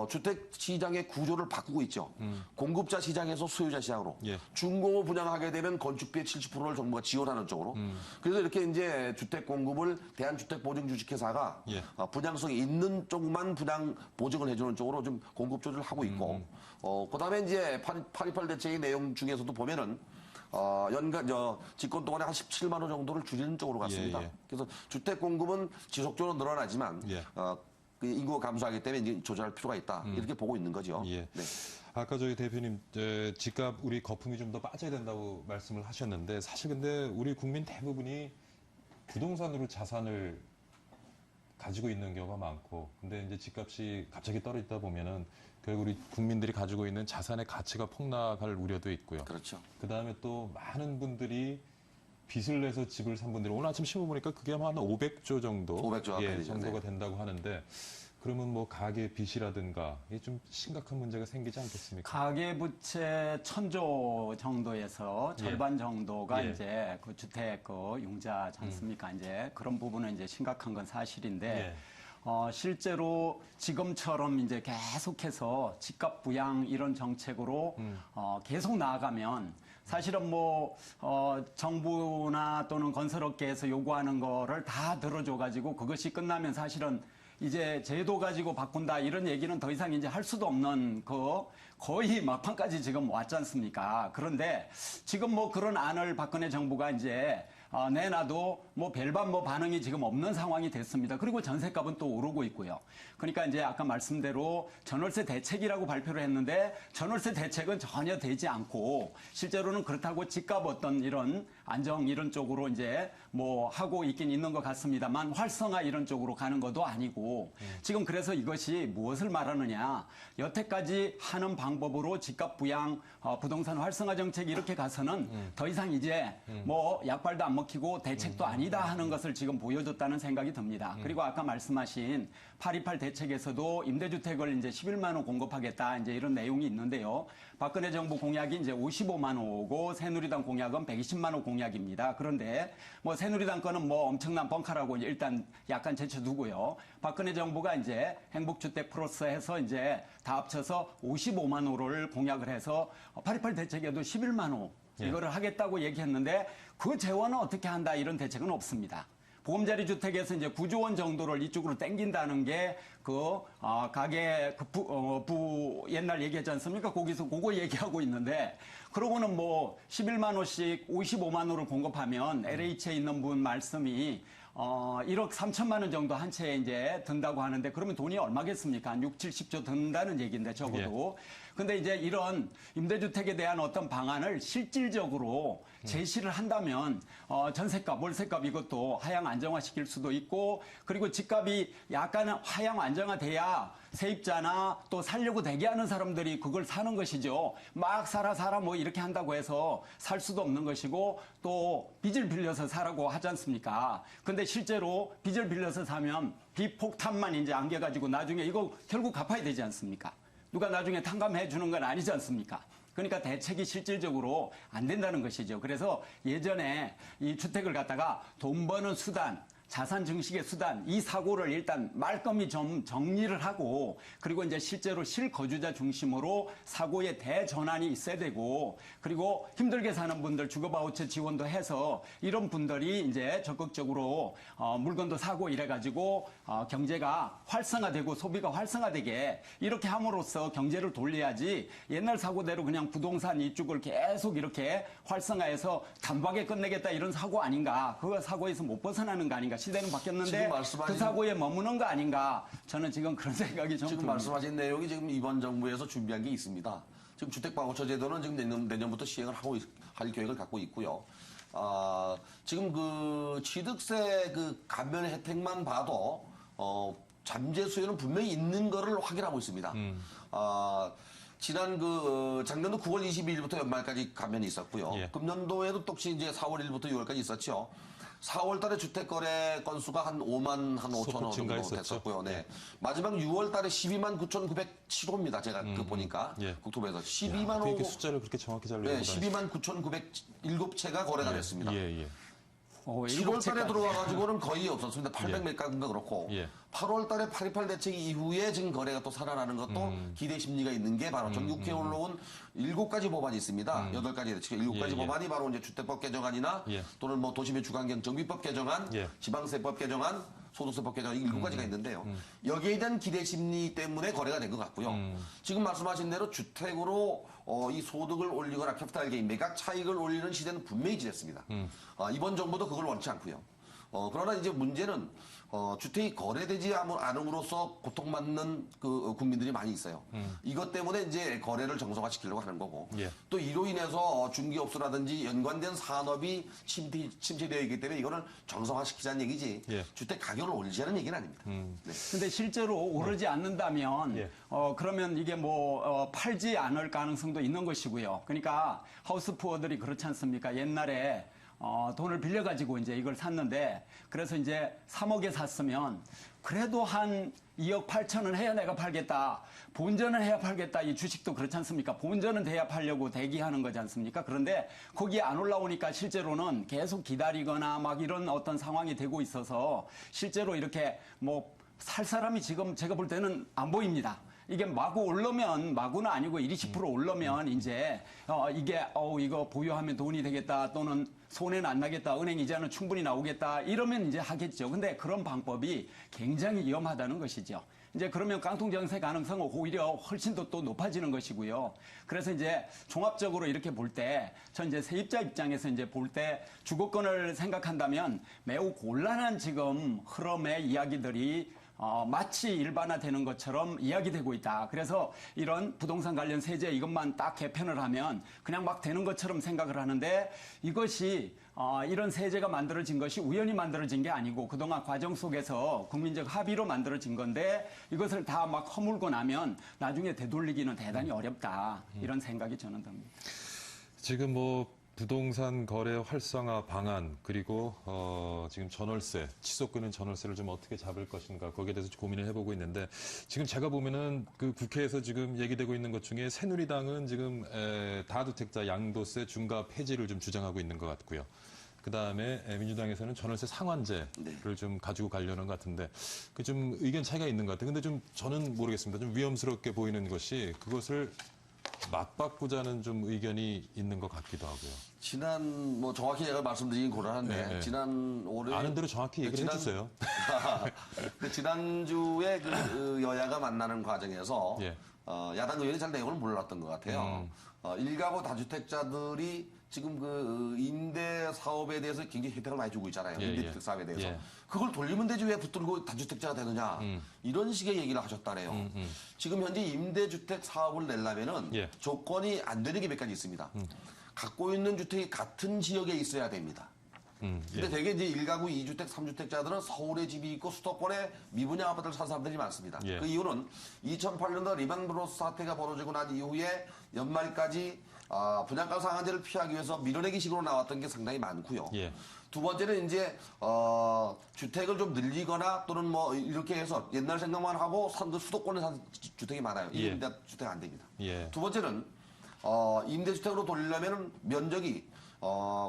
주택 시장의 구조를 바꾸고 있죠. 공급자 시장에서 수요자 시장으로. 예. 준공업 분양하게 되면 건축비의 70%를 정부가 지원하는 쪽으로. 그래서 이렇게 이제 주택 공급을 대한주택보증주식회사가 예. 분양성이 있는 쪽만 분양 보증을 해주는 쪽으로 좀 공급 조절을 하고 있고. 그다음에 이제 8.28 대책의 내용 중에서도 보면은 연간 집권 동안에 한 17만 원 정도를 줄이는 쪽으로 갔습니다. 예, 예. 그래서 주택 공급은 지속적으로 늘어나지만 예. 그 인구가 감소하기 때문에 이제 조절할 필요가 있다. 이렇게 보고 있는 거죠. 예. 네. 아까 저희 대표님 집값 우리 거품이 좀 더 빠져야 된다고 말씀을 하셨는데 사실 근데 우리 국민 대부분이 부동산으로 자산을 가지고 있는 경우가 많고 근데 이제 집값이 갑자기 떨어지다 보면은 결국 우리 국민들이 가지고 있는 자산의 가치가 폭락할 우려도 있고요. 그렇죠. 그다음에 또 많은 분들이 빚을 내서 집을 산 분들이 오늘 아침 신문 보니까 그게 아마 한 500조 정도 500조 가까이 되죠. 정도가 네. 된다고 하는데 그러면 뭐 가계 빚이라든가 이게 좀 심각한 문제가 생기지 않겠습니까? 가계부채 1,000조 정도에서 예. 절반 정도가 예. 이제 그 주택 그 융자지 않습니까? 이제 그런 부분은 이제 심각한 건 사실인데 예. 실제로 지금처럼 이제 계속해서 집값 부양 이런 정책으로 계속 나아가면 사실은 뭐 정부나 또는 건설업계에서 요구하는 거를 다 들어줘가지고 그것이 끝나면 사실은 이제 제도 가지고 바꾼다 이런 얘기는 더 이상 이제 할 수도 없는 거의 막판까지 지금 왔지 않습니까? 그런데 지금 뭐 그런 안을 박근혜 정부가 이제 내놔도 뭐 별반 뭐 반응이 지금 없는 상황이 됐습니다. 그리고 전세값은 또 오르고 있고요. 그러니까 이제 아까 말씀대로 전월세 대책이라고 발표를 했는데 전월세 대책은 전혀 되지 않고 실제로는 그렇다고 집값 어떤 이런 안정 이런 쪽으로 이제 뭐 하고 있긴 있는 것 같습니다만 활성화 이런 쪽으로 가는 것도 아니고 지금 그래서 이것이 무엇을 말하느냐 여태까지 하는 방법으로 집값 부양 부동산 활성화 정책 이렇게 가서는 더 이상 이제 뭐 약발도 안 먹히고 대책도 아니다 하는 것을 지금 보여줬다는 생각이 듭니다. 그리고 아까 말씀하신 8.28 대책에서도 임대주택을 이제 11만 호 공급하겠다 이제 이런 내용이 있는데요. 박근혜 정부 공약이 이제 55만 호고 새누리당 공약은 120만 호 공약입니다. 그런데 뭐 새누리당 거는 뭐 엄청난 벙커라고 일단 약간 제쳐두고요. 박근혜 정부가 이제 행복주택 플러스 해서 이제 다 합쳐서 55만 호를 공약을 해서 8.28 대책에도 11만 호 이거를 하겠다고 얘기했는데 그 재원은 어떻게 한다 이런 대책은 없습니다. 보금자리 주택에서 이제 9조 원 정도를 이쪽으로 땡긴다는 게 가계 부 옛날 얘기했지 않습니까? 거기서 그거 얘기하고 있는데 그러고는 뭐 11만 원씩 55만 원을 공급하면 LH에 있는 분 말씀이 1억 3천만 원 정도 한 채에 이제 든다고 하는데 그러면 돈이 얼마겠습니까? 한 6, 70조 든다는 얘기인데 적어도. 근데 이제 이런 임대주택에 대한 어떤 방안을 실질적으로 제시를 한다면 전세값, 월세값 이것도 하향 안정화시킬 수도 있고 그리고 집값이 약간 하향 안정화돼야 세입자나 또 살려고 대기하는 사람들이 그걸 사는 것이죠. 막 살아 뭐 이렇게 한다고 해서 살 수도 없는 것이고 또 빚을 빌려서 사라고 하지 않습니까? 근데 실제로 빚을 빌려서 사면 빚폭탄만 이제 안겨가지고 나중에 이거 결국 갚아야 되지 않습니까? 누가 나중에 탕감해 주는 건 아니지 않습니까? 그러니까 대책이 실질적으로 안 된다는 것이죠. 그래서 예전에 이 주택을 갖다가 돈 버는 수단, 자산 증식의 수단, 이 사고를 일단 말끔히 좀 정리를 하고 그리고 이제 실제로 실거주자 중심으로 사고의 대전환이 있어야 되고 그리고 힘들게 사는 분들 주거바우처 지원도 해서 이런 분들이 이제 적극적으로 물건도 사고 이래가지고 경제가 활성화되고 소비가 활성화되게 이렇게 함으로써 경제를 돌려야지 옛날 사고대로 그냥 부동산 이쪽을 계속 이렇게 활성화해서 단박에 끝내겠다 이런 사고 아닌가. 그 사고에서 못 벗어나는 거 아닌가. 시대는 바뀌었는데 그 사고에 머무는 거 아닌가. 저는 지금 그런 생각이 좀 지금 듭니다. 말씀하신 내용이 지금 이번 정부에서 준비한 게 있습니다. 지금 주택방어처 제도는 지금 내년부터 시행을 할 계획을 갖고 있고요. 지금 그 취득세 그 감면 혜택만 봐도 잠재 수요는 분명히 있는 거를 확인하고 있습니다. 지난 작년도 9월 22일부터 연말까지 감면이 있었고요. 예. 금년도에도 똑시 이제 4월 1일부터 6월까지 있었죠. 4월 달에 주택 거래 건수가 한 5만 5천 원 정도 증가했었죠. 됐었고요. 네. 마지막 6월 달에 12만 9,907호입니다. 제가 보니까 예. 국토부에서 12만 호. 그렇게 숫자를 그렇게 정확히 잘 네, 외우고 12만 9,907채가 거래가 됐습니다. 예. 7월 달에 들어와가지고는 거의 없었습니다. 800 몇 가구인가 그렇고. 예. 8월 달에 8.28 대책 이후에 지금 거래가 또 살아나는 것도 기대 심리가 있는 게 바로 전국회에 올라온 7가지 법안이 있습니다. 8가지 대책, 7가지 법안이 바로 이제 주택법 개정안이나 예. 또는 뭐 도시의 주관경 정비법 개정안, 예. 지방세법 개정안, 소득세법 개정안 이 7가지가 있는데요. 여기에 대한 기대 심리 때문에 거래가 된 것 같고요. 지금 말씀하신 대로 주택으로 이 소득을 올리거나 캐피탈 게인, 매각 차익을 올리는 시대는 분명히 지났습니다. 이번 정부도 그걸 원치 않고요. 그러나 이제 문제는 주택이 거래되지 않음으로써 고통받는 그 국민들이 많이 있어요. 이것 때문에 이제 거래를 정상화시키려고 하는 거고 예. 또 이로 인해서 중개업소라든지 연관된 산업이 침체되어 있기 때문에 이거는 정상화시키자는 얘기지 예. 주택 가격을 올리자는 얘기는 아닙니다. 네. 근데 실제로 오르지 않는다면 예. 그러면 이게 팔지 않을 가능성도 있는 것이고요. 그러니까 하우스푸어들이 그렇지 않습니까? 옛날에 돈을 빌려가지고 이제 이걸 샀는데 그래서 이제 3억에 샀으면 그래도 한 2억 8천은 해야 내가 팔겠다. 본전은 해야 팔겠다. 이 주식도 그렇지 않습니까? 본전은 돼야 팔려고 대기하는 거지 않습니까? 그런데 거기에 안 올라오니까 실제로는 계속 기다리거나 막 이런 어떤 상황이 되고 있어서 실제로 이렇게 살 사람이 지금 제가 볼 때는 안 보입니다. 이게 마구 오르면 마구는 아니고 20% 오르면 이제 이거 보유하면 돈이 되겠다 또는 손해는 안 나겠다 은행 이자는 충분히 나오겠다 이러면 이제 하겠죠. 근데 그런 방법이 굉장히 위험하다는 것이죠. 이제 그러면 깡통 정세 가능성은 오히려 훨씬 더 또 높아지는 것이고요. 그래서 이제 종합적으로 이렇게 볼 때, 전 이제 세입자 입장에서 이제 볼 때 주거권을 생각한다면 매우 곤란한 지금 흐름의 이야기들이 마치 일반화되는 것처럼 이야기되고 있다. 그래서 이런 부동산 관련 세제 이것만 딱 개편을 하면 그냥 막 되는 것처럼 생각을 하는데 이것이 이런 세제가 만들어진 것이 우연히 만들어진 게 아니고 그동안 과정 속에서 국민적 합의로 만들어진 건데 이것을 다 막 허물고 나면 나중에 되돌리기는 대단히 어렵다. 이런 생각이 저는 듭니다. 지금 부동산 거래 활성화 방안 그리고 지금 전월세 치솟구는 전월세를 좀 어떻게 잡을 것인가 거기에 대해서 고민을 해보고 있는데 지금 제가 보면은 그 국회에서 지금 얘기되고 있는 것 중에 새누리당은 지금 다주택자 양도세 중과 폐지를 좀 주장하고 있는 것 같고요. 그 다음에 민주당에서는 전월세 상환제를 좀 가지고 가려는 것 같은데 그 좀 의견 차이가 있는 것 같아요. 근데 좀 저는 모르겠습니다. 좀 위험스럽게 보이는 것이 그것을 맞바꾸자는 좀 의견이 있는 것 같기도 하고요. 지난 뭐 정확히 제가 말씀드리긴 곤란한데 네. 지난 올해 아는 대로 정확히 얘기를 해주세요. 근데 지난주에 그 여야가 만나는 과정에서 예. 야당 의원이 잘 내용을 몰랐던 것 같아요. 일가구 다주택자들이 지금 그 임대 사업에 대해서 굉장히 혜택을 많이 주고 있잖아요. 예, 임대주택 사업에 대해서. 예. 그걸 돌리면 되지 왜 붙들고 다주택자가 되느냐. 이런 식의 얘기를 하셨다네요. 지금 현재 임대주택 사업을 내려면은 예. 조건이 안 되는 게 몇 가지 있습니다. 갖고 있는 주택이 같은 지역에 있어야 됩니다. 근데 예. 대개 이제 1가구 2주택, 3주택자들은 서울에 집이 있고 수도권에 미분양 아파트를 산 사람들이 많습니다. 예. 그 이유는 2008년도 리만 브로스 사태가 벌어지고 난 이후에 연말까지 분양가 상한제를 피하기 위해서 밀어내기 식으로 나왔던 게 상당히 많고요. 예. 두 번째는 이제 주택을 좀 늘리거나 또는 뭐 이렇게 해서 옛날 생각만 하고 산 수도권에 산 주택이 많아요. 예. 임대 주택 안 됩니다. 예. 두 번째는 임대주택으로 돌리려면 면적이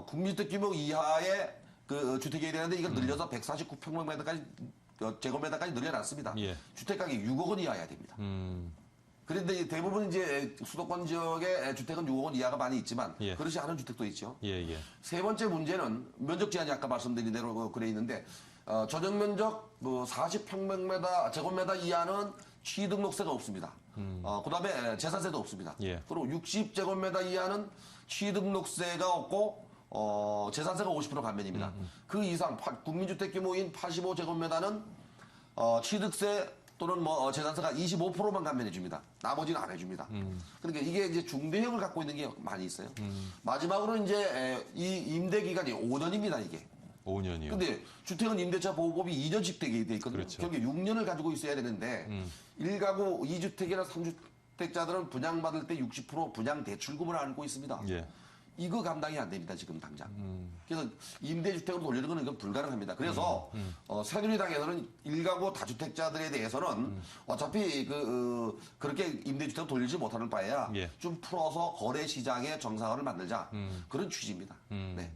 국민주택 규모 이하의 그 주택이 되는데 이걸 늘려서 149평방미터까지 제곱미터까지 늘려놨습니다. 예. 주택 가격이 6억 원 이하여야 됩니다. 그런데 대부분 이제 수도권 지역의 주택은 6억 원 이하가 많이 있지만 예. 그렇지 않은 주택도 있죠. 예, 예. 세 번째 문제는 면적 제한이 아까 말씀드린 대로 그래 있는데 전용 면적 40평방미터 제곱미터 이하는 취등록세가 없습니다. 그다음에 재산세도 없습니다. 예. 그리고 60제곱미터 이하는 취등록세가 없고 재산세가 50% 감면입니다. 그 이상 국민주택 규모인 85제곱미터는 취득세 또는 뭐 재산세가 25%만 감면해 줍니다. 나머지는 안 해줍니다. 그러니까 이게 이제 중대형을 갖고 있는 게 많이 있어요. 마지막으로 이제 이 임대 기간이 5년입니다. 이게. 5년이요. 근데 주택은 임대차 보호법이 2년씩 되게 돼 있거든요. 그렇죠. 결국에 6년을 가지고 있어야 되는데 1가구 2주택이나 3주택자들은 분양받을 때 60% 분양 대출금을 안고 있습니다. 예. 이거 감당이 안 됩니다, 지금 당장. 그래서 임대주택으로 돌리는 건 이건 불가능합니다. 그래서 새누리당에서는 1가구 다주택자들에 대해서는 어차피 그렇게 임대주택을 돌리지 못하는 바에야 예. 좀 풀어서 거래 시장의 정상화를 만들자. 그런 취지입니다. 네.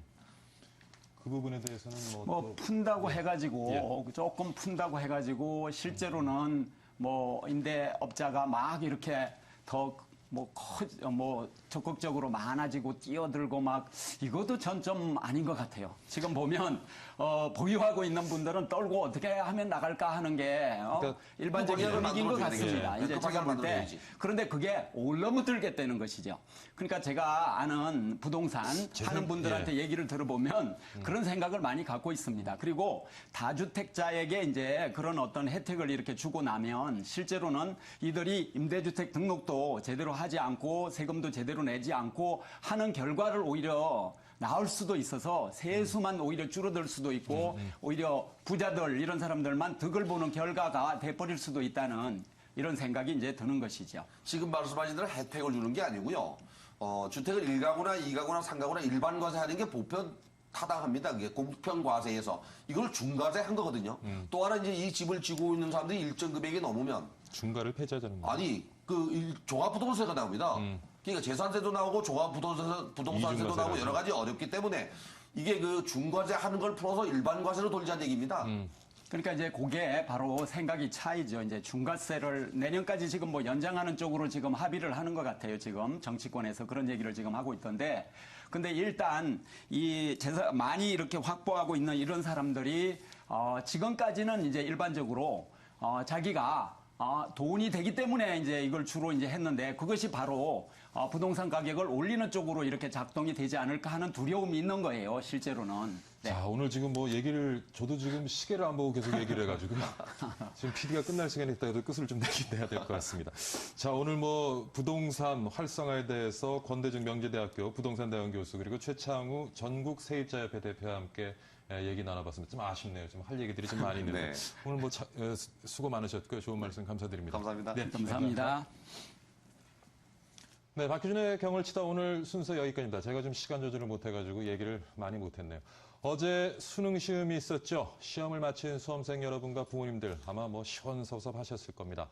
그 부분에 대해서는 뭐 푼다고 해가지고 조금 푼다고 해가지고 실제로는 뭐 임대업자가 막 이렇게 더 뭐 적극적으로 많아지고 뛰어들고 막 이것도 전 좀 아닌 것 같아요. 지금 보면 보유하고 있는 분들은 떨고 어떻게 하면 나갈까 하는 게 그러니까 일반적인 그 분위기인 것 방향을 같습니다. 만들어줘야 이제 그 제가 방향을 볼 때 만들어야지. 그런데 그게 올러붙들겠다는 것이죠. 그러니까 제가 아는 부동산 하는 분들한테 얘기를 들어보면 그런 생각을 많이 갖고 있습니다. 그리고 다주택자에게 이제 그런 어떤 혜택을 이렇게 주고 나면 실제로는 이들이 임대주택 등록도 제대로 하지 않고 세금도 제대로 내지 않고 하는 결과를 오히려 나올 수도 있어서 세수만 오히려 줄어들 수도 있고 오히려 부자들 이런 사람들만 득을 보는 결과가 돼버릴 수도 있다는 이런 생각이 이제 드는 것이죠. 지금 말씀하신 대로 혜택을 주는 게 아니고요. 주택을 1가구나 2가구나 3가구나 일반 과세 하는 게 보편 타당합니다. 그게 공평 과세에서 이걸 중과세 한 거거든요. 또 하나 이제 이 집을 지고 있는 사람들이 일정 금액이 넘으면 중과를 폐지하자는 거예요. 아니 종합부동산세가 나옵니다. 그러니까 재산세도 나오고 종합부동산세도 이중과세라고. 나오고 여러 가지 어렵기 때문에 이게 그 중과세 하는 걸 풀어서 일반 과세로 돌리자는 얘기입니다. 그러니까 이제 그게 바로 생각이 차이죠. 이제 중과세를 내년까지 지금 뭐 연장하는 쪽으로 지금 합의를 하는 것 같아요. 지금 정치권에서 그런 얘기를 지금 하고 있던데. 근데 일단 이 재산 많이 이렇게 확보하고 있는 이런 사람들이 지금까지는 이제 일반적으로 자기가 돈이 되기 때문에 이제 이걸 주로 이제 했는데 그것이 바로 부동산 가격을 올리는 쪽으로 이렇게 작동이 되지 않을까 하는 두려움이 있는 거예요. 실제로는. 네. 자, 오늘 지금 뭐 저도 지금 시계를 안 보고 계속 얘기를 해가지고 지금 PD가 끝날 시간이 있다 해도 끝을 좀 내긴 내야 될 것 같습니다. 자, 오늘 뭐 부동산 활성화에 대해서 권대중 명지대학교 부동산대원 교수 그리고 최창우 전국 세입자협회 대표와 함께 얘기 나눠봤습니다. 좀 아쉽네요. 좀 할 얘기들이 좀 많이 있는데 네. 오늘 뭐 수고 많으셨고요. 좋은 말씀 감사드립니다. 감사합니다. 네, 감사합니다. 네, 박희준의 경을 치다 오늘 순서 여기까지입니다. 제가 좀 시간 조절을 못해가지고 얘기를 많이 못했네요. 어제 수능 시험이 있었죠. 시험을 마친 수험생 여러분과 부모님들 아마 뭐 시원섭섭하셨을 겁니다.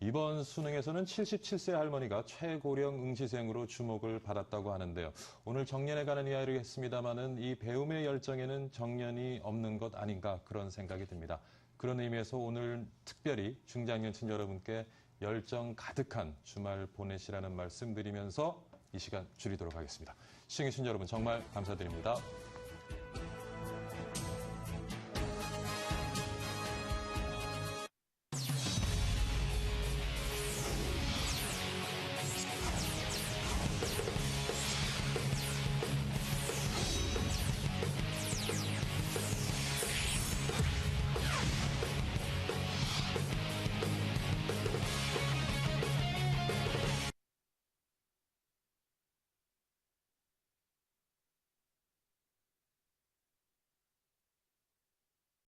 이번 수능에서는 77세 할머니가 최고령 응시생으로 주목을 받았다고 하는데요. 오늘 정년에 관한 이야기를 했습니다마는 이 배움의 열정에는 정년이 없는 것 아닌가 그런 생각이 듭니다. 그런 의미에서 오늘 특별히 중장년층 여러분께 열정 가득한 주말 보내시라는 말씀 드리면서 이 시간 줄이도록 하겠습니다. 시청해주신 여러분 정말 감사드립니다.